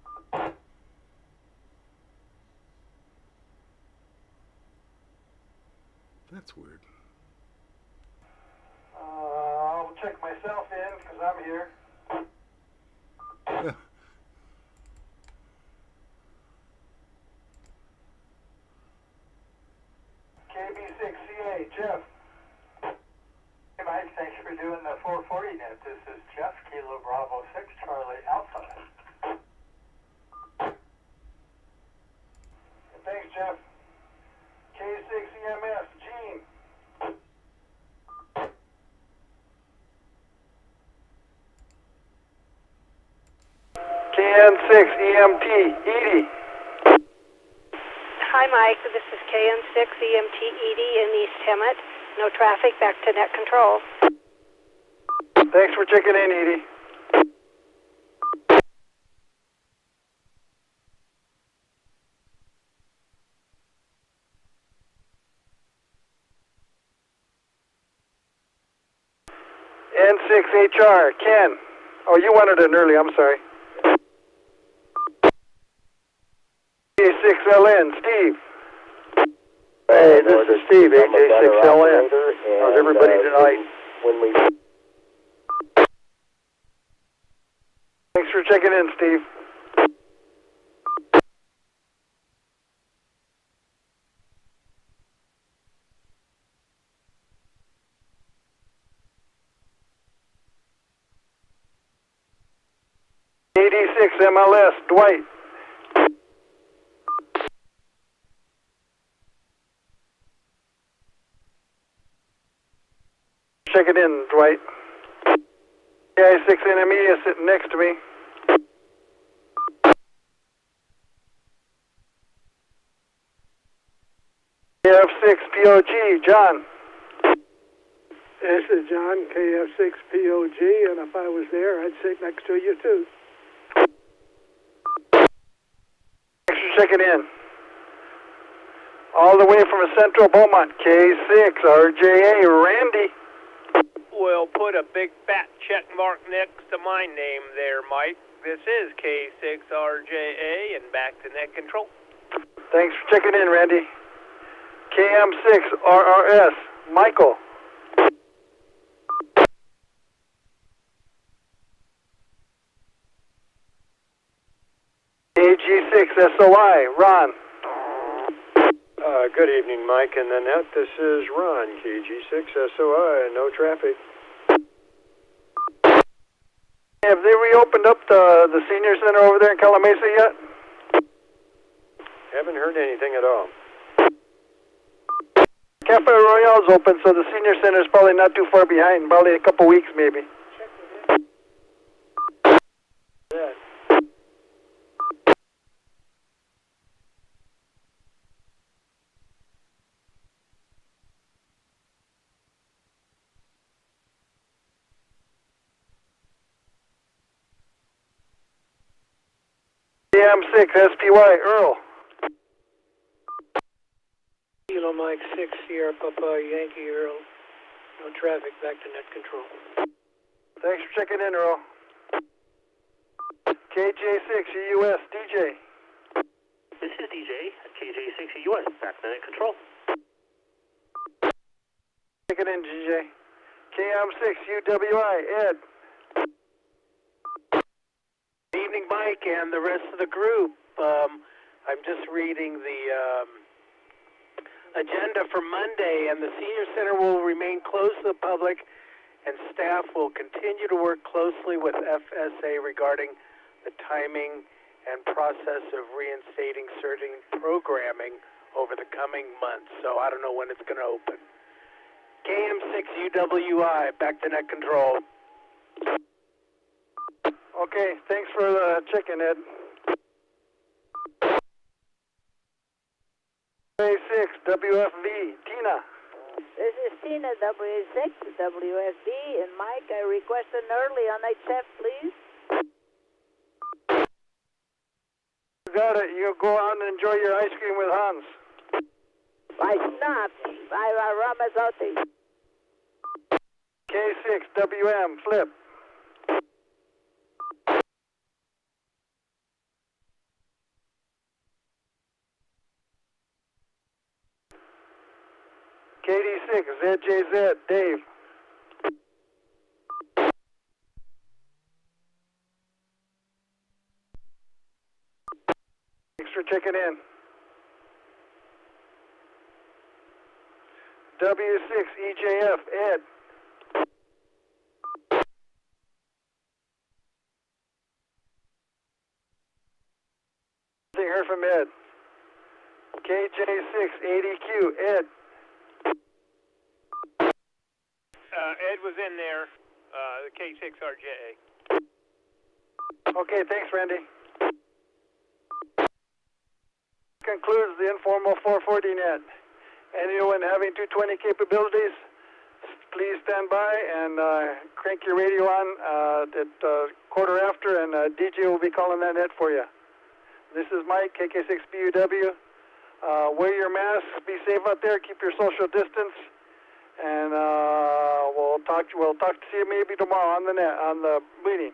That's weird. I'll check myself in because I'm here. KB6CA, Jeff. Hey Mike, thanks for doing the 440 net. This is Jeff, Kilo Bravo 6, Charlie Alpha. KN6 EMT, Edie. Hi, Mike. This is KN6 EMT Edie in East Hemet. No traffic. Back to net control. Thanks for checking in, Edie. N6HR, Ken. Oh, you wanted it early, I'm sorry. AJ6LN, Steve. Hey, this is Steve, AJ6LN. How's everybody tonight? Thanks for checking in, Steve. AD6 MLS, Dwight. Check it in, Dwight. AI6 NME is sitting next to me. KF6 POG, John. This is John, KF6 POG, and if I was there, I'd sit next to you too. Thanks for checking in. All the way from Central Beaumont, K6 RJA, Randy. We'll put a big fat check mark next to my name there, Mike. This is K6RJA and back to net control. Thanks for checking in, Randy. KM6 RRS, Michael. AG6 SOI, Ron. Good evening, Mike and Annette. This is Ron, KG6 SOI, no traffic. Have they reopened up the senior center over there in Calamasa yet? Haven't heard anything at all. Cafe Royale's open, so the senior center is probably not too far behind, probably a couple weeks maybe. Yeah. AM6 SPY, Earl. Kilo Mike 6 Sierra Papa Yankee Earl. No traffic, back to net control. Thanks for checking in, Earl. KJ6 US, DJ. This is DJ at KJ6 US, back to net control. Checking in, DJ. KM6 UWI, Ed. Good evening, Mike, and the rest of the group. I'm just reading the agenda for Monday, and the senior center will remain closed to the public, and staff will continue to work closely with FSA regarding the timing and process of reinstating certain programming over the coming months. So I don't know when it's going to open. KM6 UWI, back to net control. Okay, thanks for the chicken, Ed. A6 WFV, Tina. This is Tina, W6, WFD, and Mike, I request an early on night shift, please. You got it. You go on and enjoy your ice cream with Hans. Why not? I promise out the... K6 WM, Flip. KD6 ZJZ, Dave. Thanks for checking in. W6 EJF, Ed. Nothing heard from Ed. KJ6 ADQ, Ed. Ed was in there, the K6RJA. Okay, thanks, Randy. Concludes the informal 440 net. Anyone having 220 capabilities, please stand by and crank your radio on at quarter after, and DJ will be calling that net for you. This is Mike, KK6BUW. Wear your masks, be safe out there, keep your social distance, and we'll talk to you maybe tomorrow on the net, on the meeting.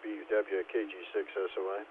BW KG6SOI.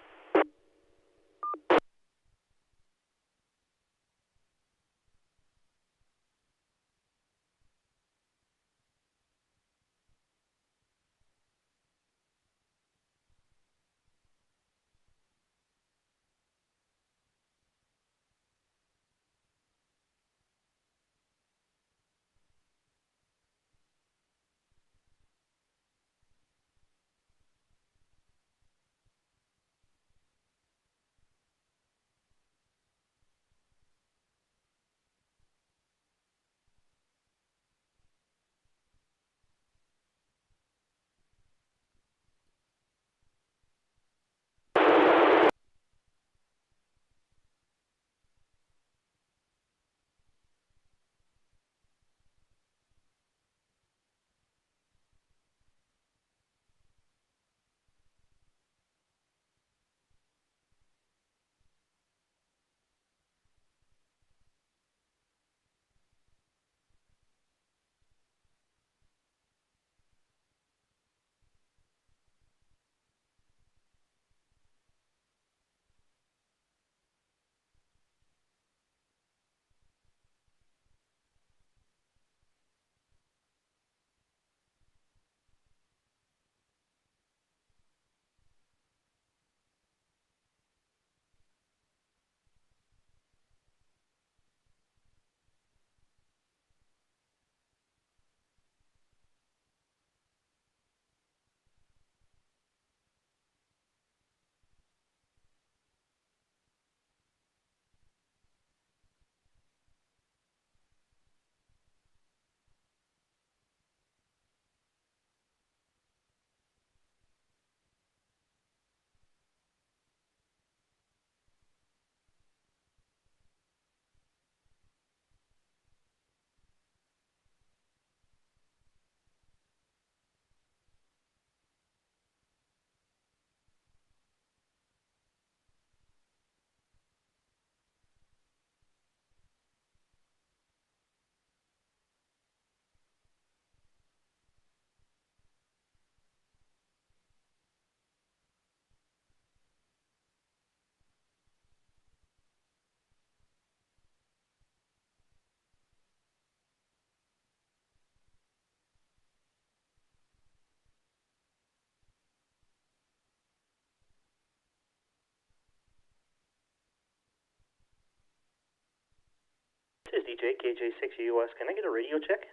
This is DJ KJ6US. Can I get a radio check?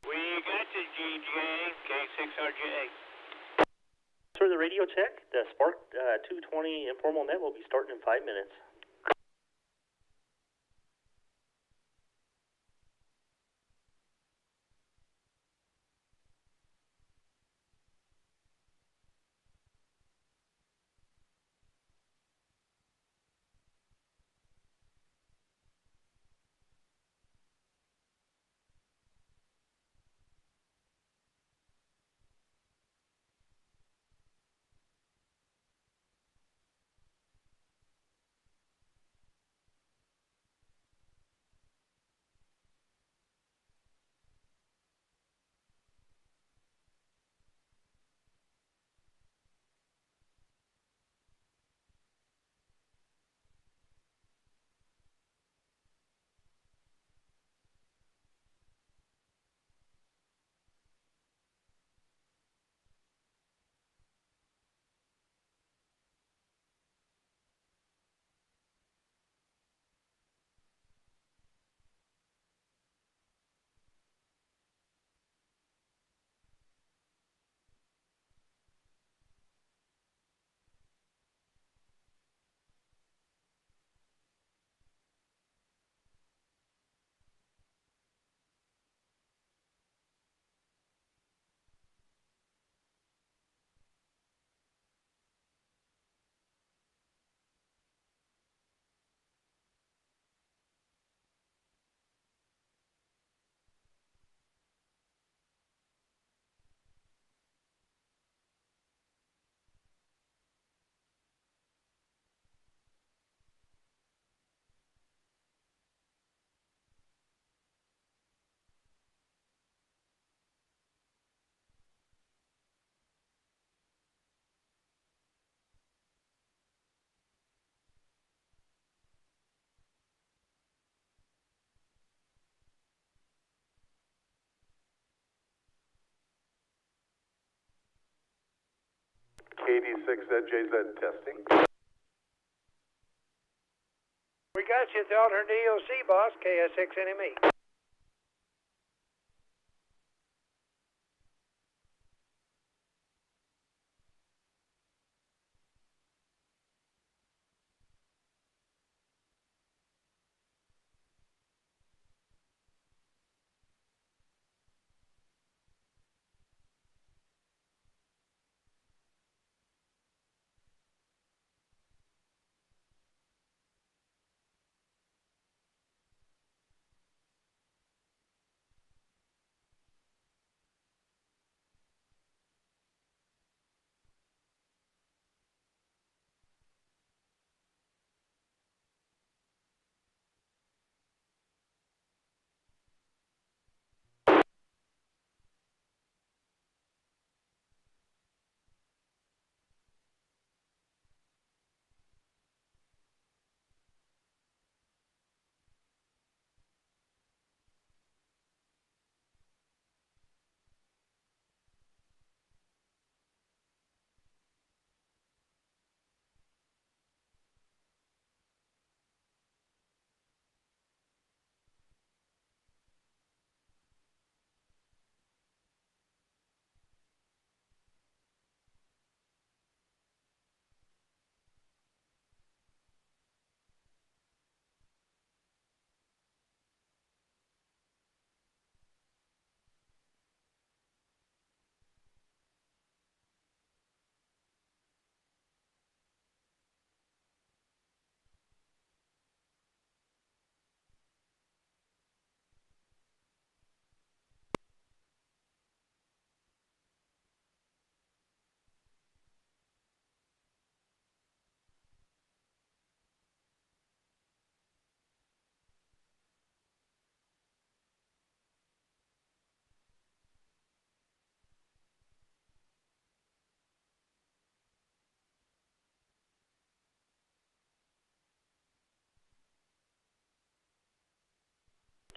We got the DJ K6RJ. For the radio check, the SPARC 220 informal net will be starting in 5 minutes. KD6ZJZ testing. We got you at the alternate EOC, boss, KS6NME.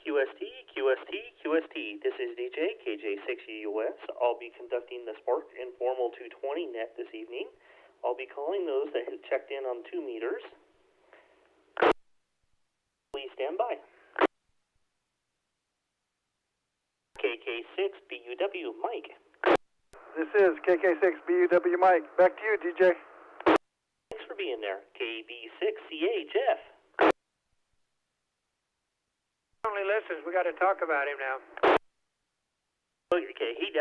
QST, this is DJ, KJ6US. I'll be conducting the SPARC Informal 220 net this evening. I'll be calling those that have checked in on 2 meters. Please stand by. KK6BUW, Mike. This is KK6BUW Mike. Back to you, DJ. Thanks for being there. KB6CA, Jeff. Only listens. We got to talk about him now. Okay, he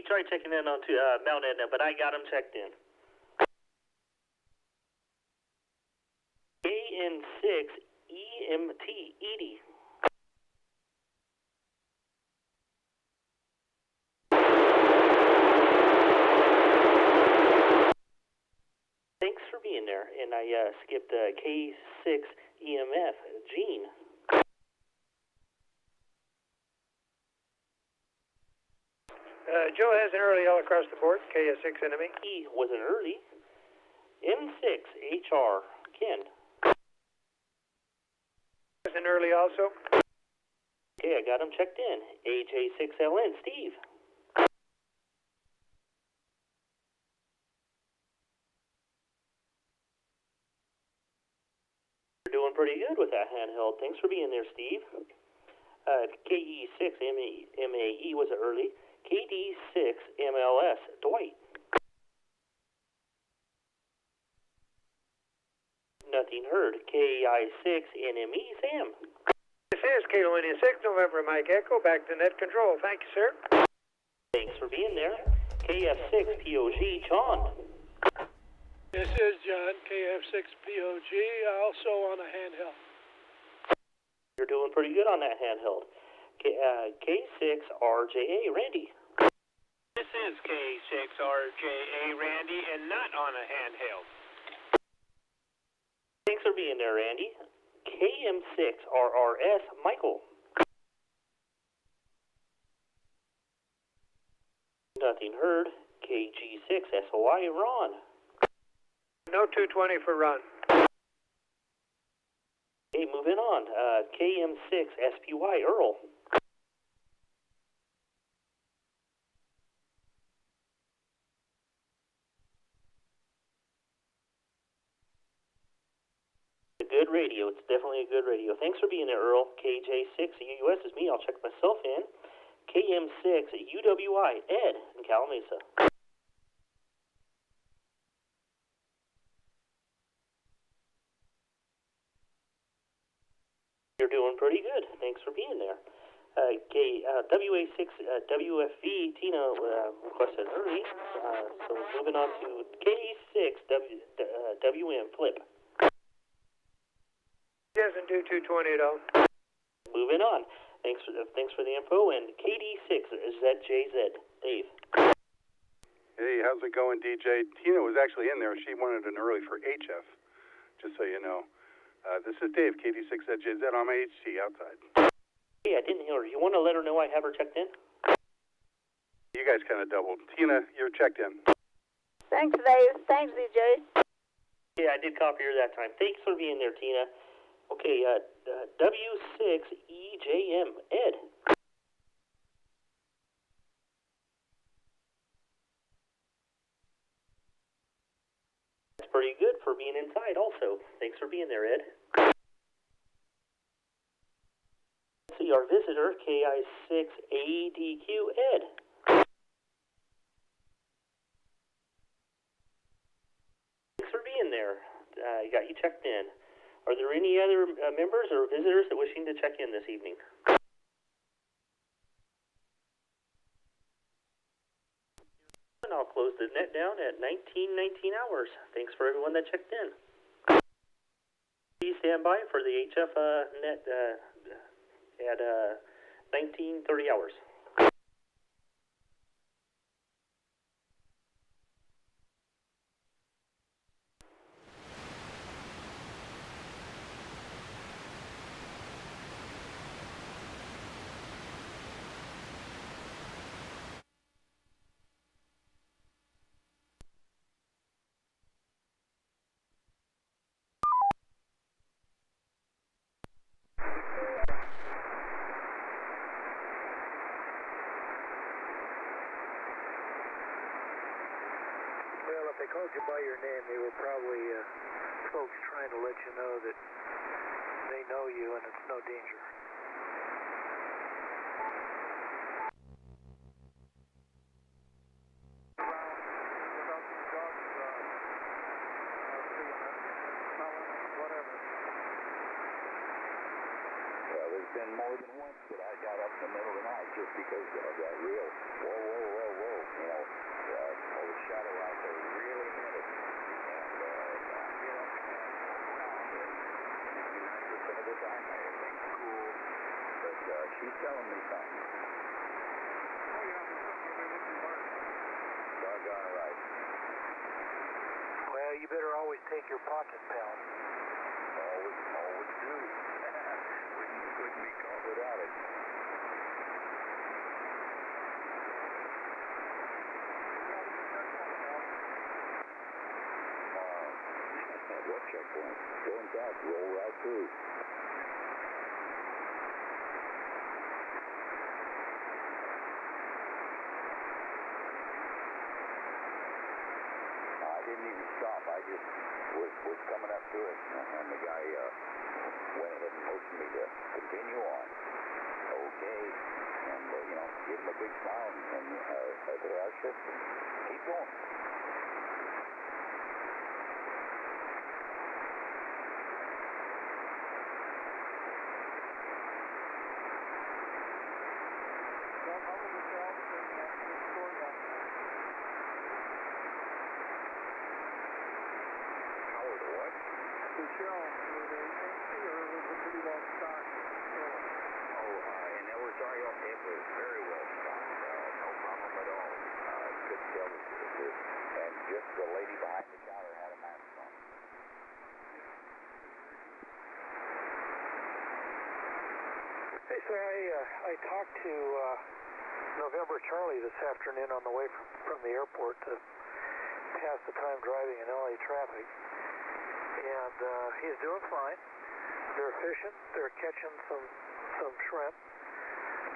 tried checking in on Mount Edna, but I got him checked in. KN6EMT, Edie. Thanks for being there, and I skipped K6EMF, Gene. Joe has an early all across the board, KS6NME. He was an early. M6HR, Ken. Has an early also. Okay, I got him checked in. AJ6LN, Steve. You're doing pretty good with that handheld. Thanks for being there, Steve. KE6MAE was early. KD6MLS, Dwight. Nothing heard. KI6NME, Sam. This is Kilo India 6, November Mike Echo, back to net control. Thank you, sir. Thanks for being there. KF6POG, John. This is John, KF6POG, also on a handheld. You're doing pretty good on that handheld. K6RJA, Randy. This is K6RJA, Randy, and not on a handheld. Thanks for being there, Randy. KM6RRS, Michael. Nothing heard. KG6SOI, Ron. No 220 for Ron. Okay, moving on. KM6SPY, Earl. radio. It's definitely a good radio. Thanks for being there, Earl. KJ6 US is me. I'll check myself in. KM6 UWI, Ed in Calamasa. You're doing pretty good. Thanks for being there. WA6 WFV, Tina requested early. So moving on to K6 WM, Flip. Doesn't do 220 though. Moving on. Thanks for the info. And KD6 ZJZ, Dave. Hey, how's it going, DJ? Tina was actually in there. She wanted an early for HF, just so you know. This is Dave, KD6ZJZ on my HT outside. Hey, I didn't hear her. You want to let her know I have her checked in? You guys kind of doubled. Tina, you're checked in. Thanks, Dave. Thanks, DJ. Yeah, I did copy her that time. Thanks for being there, Tina. Okay, W6EJM, Ed. That's pretty good for being inside also. Thanks for being there, Ed. Let's see, our visitor, KI6ADQ, Ed. Thanks for being there. I got you checked in. Are there any other members or visitors that wishing to check in this evening? And I'll close the net down at 19 hours. Thanks for everyone that checked in. Please stand by for the HF net at 19:30 hours. Well, if they called you by your name, they were probably folks trying to let you know that they know you and it's no danger. Well, there's been more than once that I got up in the middle of the night just because of that real whoa, you know, the shadow out there really hit it. And I get up and 99% of the time I think cool, but she's telling me something. Doggone right. Well, you better always take your pocket pal. Always do. Couldn't be caught without it. What checkpoint? Going fast, roll right through. I didn't even stop. I just was coming up to it, and the guy went ahead and motioned me to continue on. Okay, and you know, give him a big smile and there I said, keep going. It was very well stocked. No problem at all. Couldn't tell the truth. And just the lady behind the counter had a mask on. Hey, sir, I talked to November Charlie this afternoon on the way from the airport to pass the time driving in LA traffic, and he's doing fine. They're fishing. They're catching some shrimp.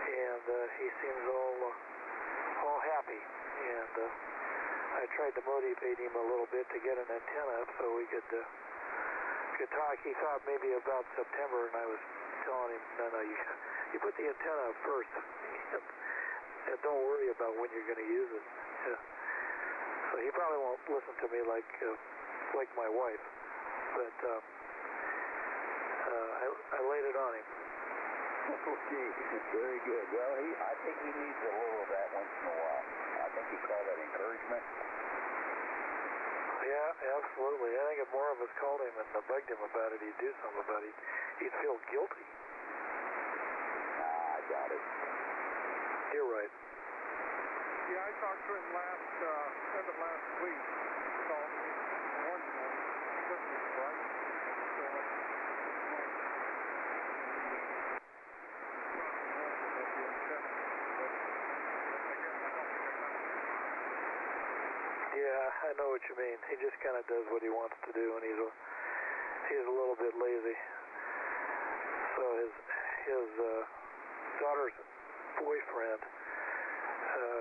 And he seems all happy, and I tried to motivate him a little bit to get an antenna up so we could could talk. He thought maybe about September, and I was telling him, no, you put the antenna up first, and don't worry about when you're going to use it. Yeah. So he probably won't listen to me like my wife, but I laid it on him. Okay, very good. Well, I think he needs a little of that once in a while. I think you call that encouragement. Yeah, absolutely. I think if more of us called him and bugged him about it, he'd do something about it. He'd feel guilty. I doubt it. You're right. Yeah, I talked to him end of last week. He called me, warned me that Christmas bright. So yeah, I know what you mean. He just kind of does what he wants to do, and he's a little bit lazy. So his daughter's boyfriend,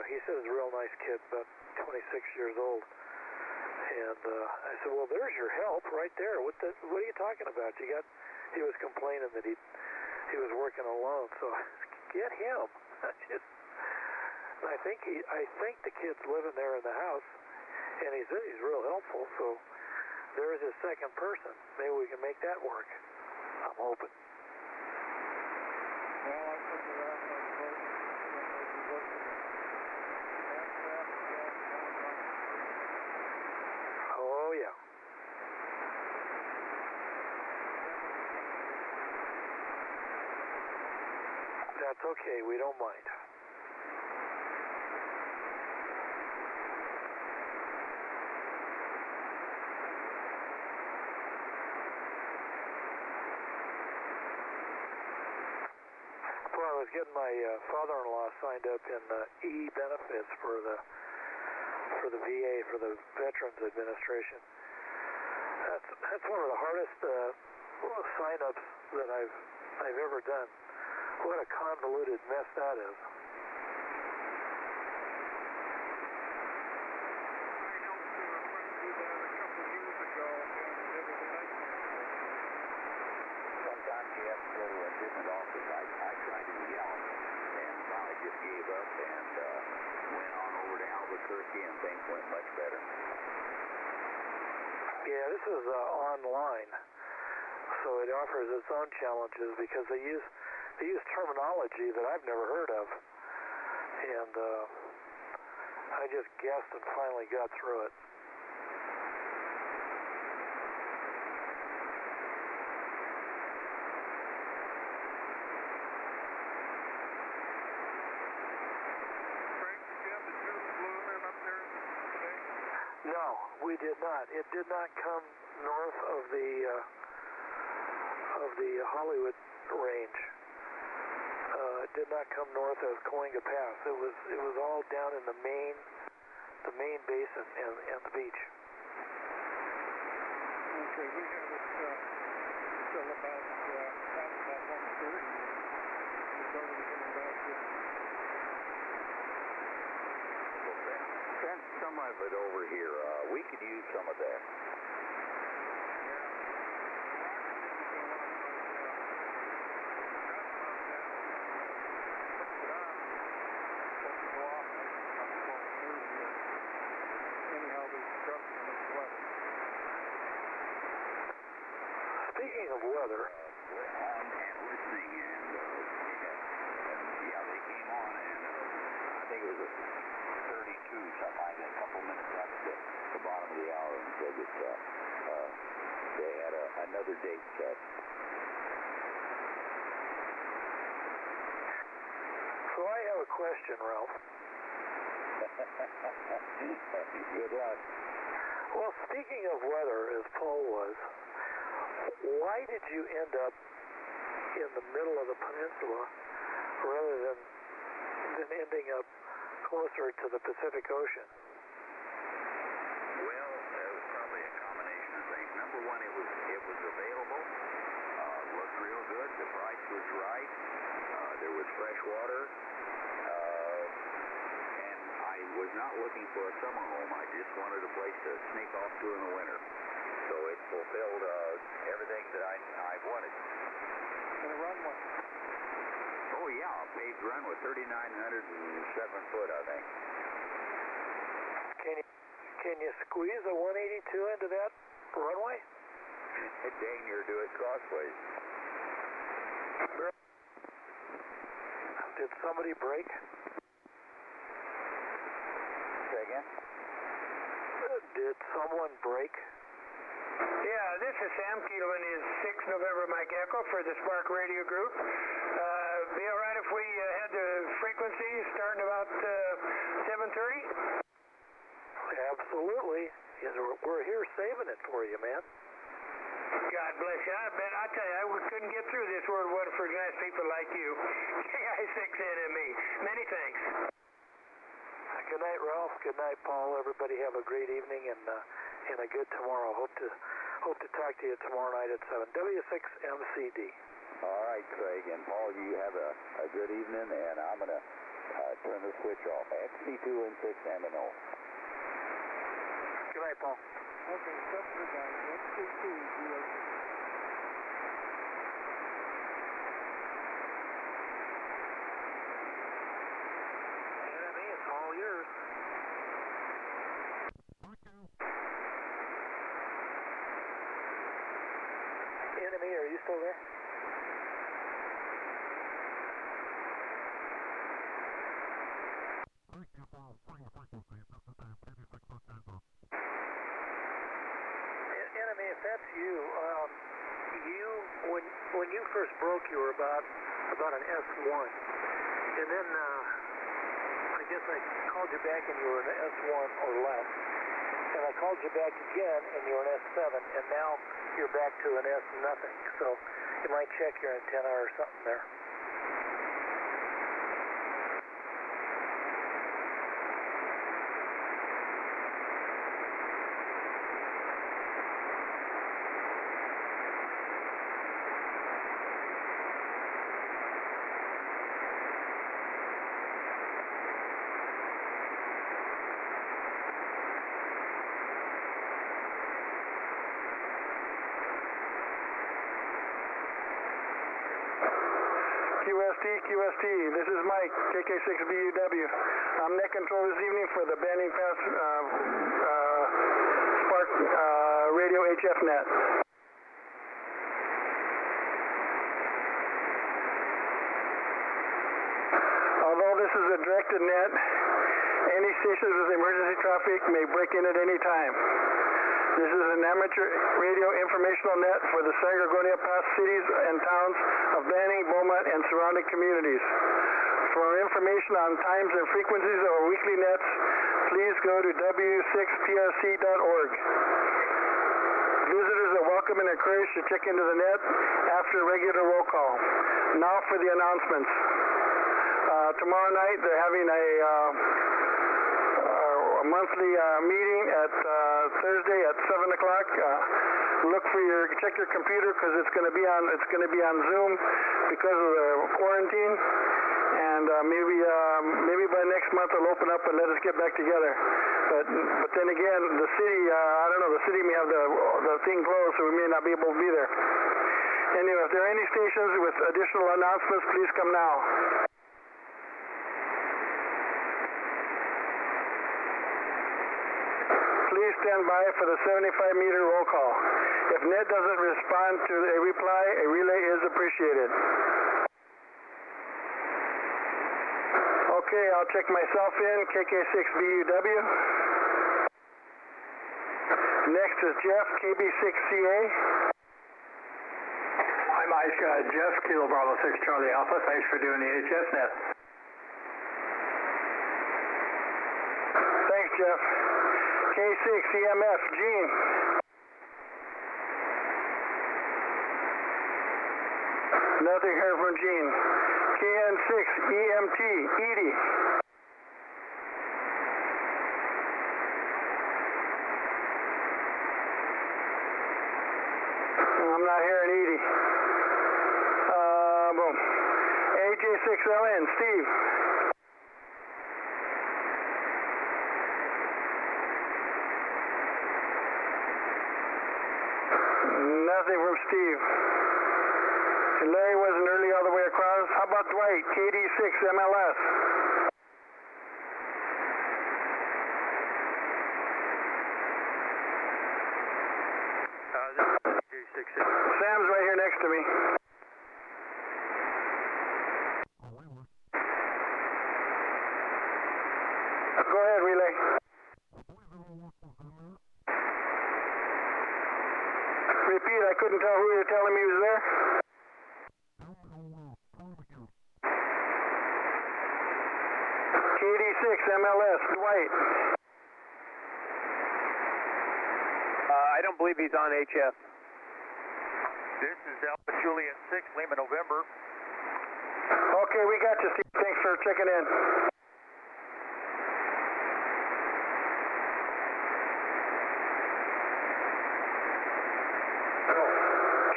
he said he's a real nice kid, about 26 years old. And I said, well, there's your help right there. What are you talking about? He was complaining that he was working alone. So get him. I think the kid's living there in the house. And he said he's real helpful, so there is a second person. Maybe we can make that work. I'm hoping. well, I put the wrap on the boat. Oh, yeah. That's okay. We don't mind. Well, I was getting my father-in-law signed up in e-benefits for the VA, for the Veterans Administration. That's one of the hardest sign-ups that I've ever done. What a convoluted mess that is. Sometimes you have to go to a different office. I tried in Gallup and finally just gave up and went on over to Albuquerque, and things went much better. Yeah, this is online, so it offers its own challenges because they use terminology that I've never heard of, and I just guessed and finally got through it. No, we did not. It did not come north of the Hollywood range. It did not come north of Coalinga Pass. It was all down in the main basin and the beach. Okay, we have it till about 1:30. It's already coming back here. Send some of it over here. We could use some of that. Speaking of weather, And listening, and yeah, they came on, and I think it was a 32, something like that, a couple minutes after the bottom of the hour, and said that they had another date set. so I have a question, Ralph. Good luck. Well, speaking of weather, as Paul was, why did you end up in the middle of the peninsula rather than ending up closer to the Pacific Ocean? Well, it was probably a combination of things. Number one, it was available, looked real good, the price was right, there was fresh water, and I was not looking for a summer home. I just wanted a place to sneak off to in the winter. So it fulfilled everything that I wanted. And the runway. Oh yeah, a paved runway, 3,907 foot, I think. Can you squeeze a 182 into that runway? Dang near do it crossways. Did somebody brake? Say again? Did someone brake? Yeah, this is Sam Keelman, is 6 November Mike Echo for the SPARC radio group. Be all right if we had the frequency starting about 7:30? Absolutely. We're here saving it for you, man. God bless you. I tell you, I couldn't get through this word one for nice people like you. KI6NME. Many thanks. Good night, Ralph. Good night, Paul. Everybody have a great evening and a good tomorrow. Hope to talk to you tomorrow night at 7. W6MCD. All right, Craig and Paul, you have a good evening, and I'm going to turn the switch off. XC2 and 6 M&O. Good night, Paul. Okay, subject on XC2 GOC. Enemy, it's all yours. Enemy, are you still there? Enemy, if that's you, when you first broke, you were about an S1, and then I guess I called you back and you were an S1 or less, and I called you back again and you were an S7, and now you're back to an S nothing. So you might check your antenna or something there. QST, this is Mike, KK6BUW. I'm net control this evening for the Banning Pass SPARC radio HF net. Although this is a directed net, any stations with emergency traffic may break in at any time. This is an amateur radio informational net for the San Gorgonio Pass cities and towns of Banning, Beaumont, and surrounding communities. For information on times and frequencies of our weekly nets, please go to w6prc.org. Visitors are welcome and encouraged to check into the net after regular roll call. Now for the announcements. Tomorrow night they're having a monthly meeting at Thursday at 7 o'clock. Check your computer because it's going to be on Zoom because of the quarantine, and maybe by next month they'll open up and let us get back together. But then again, the city, I don't know, the city may have the thing closed, so we may not be able to be there. Anyway, if there are any stations with additional announcements, please come now. Please stand by for the 75-meter roll call. If Ned doesn't respond to a reply, a relay is appreciated. Okay, I'll check myself in, KK6BUW. Next is Jeff, KB6CA. Hi Mike, Jeff, Kilo Bravo 6 Charlie Alpha. Thanks for doing the HS net. Thanks, Jeff. K6EMF, Gene. Nothing heard from Gene. KN6EMT, Edie. I'm not hearing Edie. Boom. AJ6LN, Steve. Nothing from Steve. And Larry wasn't early all the way across. How about Dwight, KD6 MLS? Sam's right here next to me. Go ahead, relay. Repeat, I couldn't tell who you were telling me was there. KD6 MLS, Dwight. I don't believe he's on HF. This is Alpha Juliet 6, Lima, November. Okay, we got you, Steve. Thanks for checking in.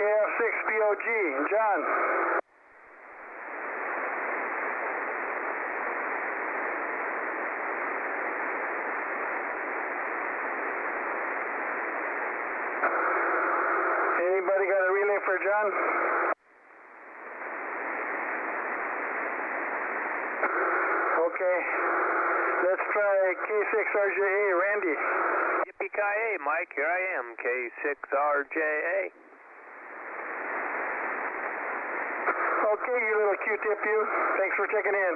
KF6POG, John. Anybody got a relay for John? Okay. Let's try K6RJA, Randy. Yippee-ki-yay, Mike. Here I am, K6RJA. Okay, you little Q-tip, you. Thanks for checking in.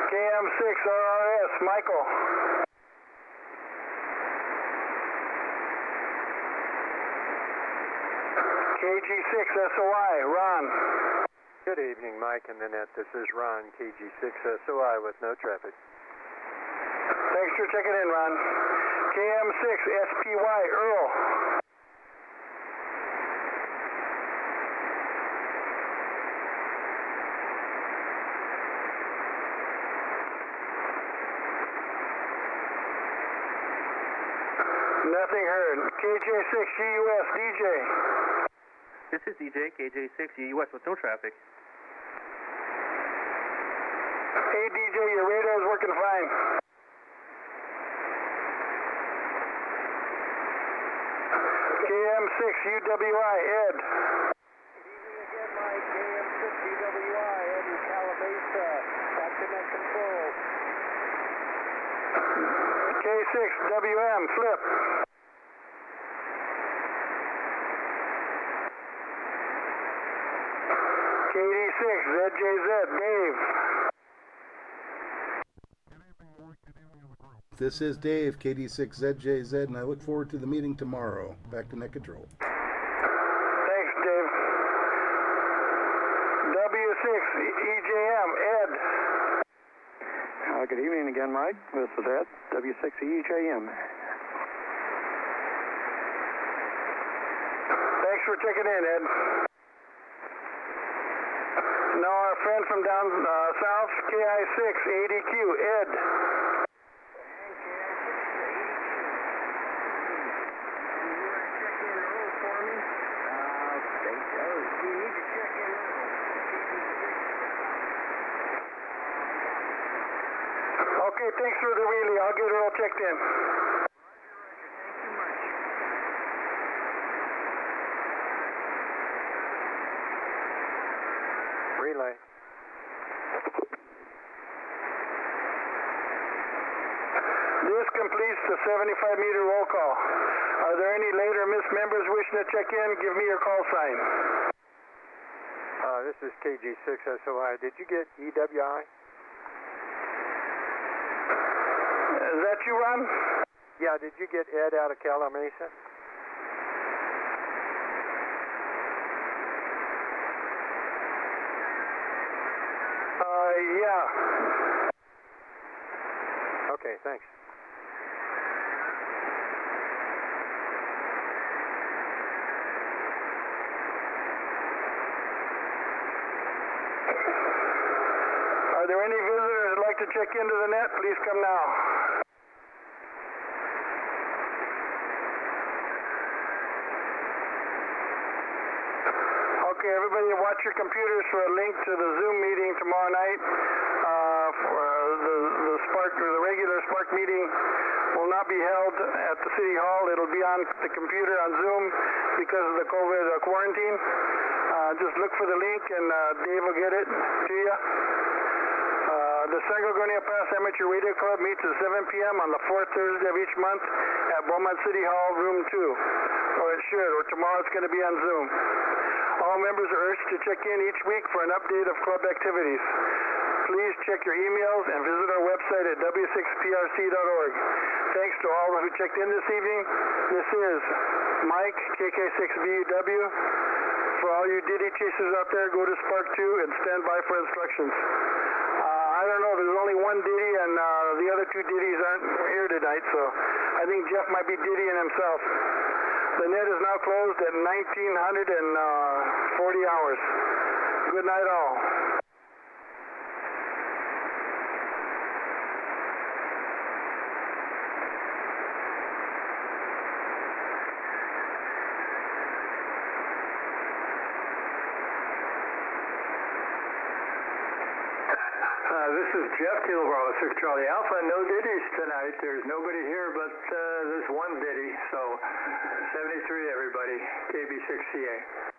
KM6RRS, Michael. KG6SOI, Ron. Good evening, Mike and Nanette. This is Ron, KG6SOI with no traffic. Thanks for checking in, Ron. KM6SPY, Earl. Nothing heard. KJ6GUS, DJ. This is DJ, KJ6US with no traffic. Hey DJ, your radar is working fine. KM6UWI, Ed. Good evening again, Mike. KM6UWI, Ed in Calamasa. Back to net control. K6WM, Flip. KD6ZJZ, Dave. This is Dave, KD6ZJZ, and I look forward to the meeting tomorrow. Back to net control. Thanks, Dave. W6EJM, Ed. Good evening again, Mike. This is Ed, W6EJM. Thanks for checking in, Ed. Now our friend from down south, KI6ADQ, Ed. Okay, thanks for the relay. I'll get her all checked in. Relay. This completes the 75-meter roll call. Are there any late or missed members wishing to check in? Give me your call sign. This is KG6SOI. Did you get EWI? Is that you, Ron? Yeah, did you get Ed out of Calamasa? Yeah. Okay, thanks. Are there any visitors who'd like to check into the net? Please come now. Okay, everybody watch your computers for a link to the Zoom meeting tomorrow night for the SPARC, or the regular SPARC meeting will not be held at the City Hall. It'll be on the computer on Zoom because of the COVID quarantine. Just look for the link and Dave will get it to you. The San Gorgonio Pass Amateur Radio Club meets at 7 p.m. on the fourth Thursday of each month at Beaumont City Hall, room 2. Or it should, or tomorrow it's going to be on Zoom. All members are urged to check in each week for an update of club activities. Please check your emails and visit our website at w6prc.org. Thanks to all who checked in this evening. This is Mike, KK6BUW. For all you Diddy chasers out there, go to SPARC 2 and stand by for instructions. I don't know, there's only one Diddy and the other two Diddies aren't here tonight, so I think Jeff might be Diddying himself. The net is now closed at 1940 hours. Good night all. This is Jeff, Kilo Bravo 6 Charlie Alpha. No Diddies tonight. There's nobody here but this one Diddy. So 73 everybody, KB6CA.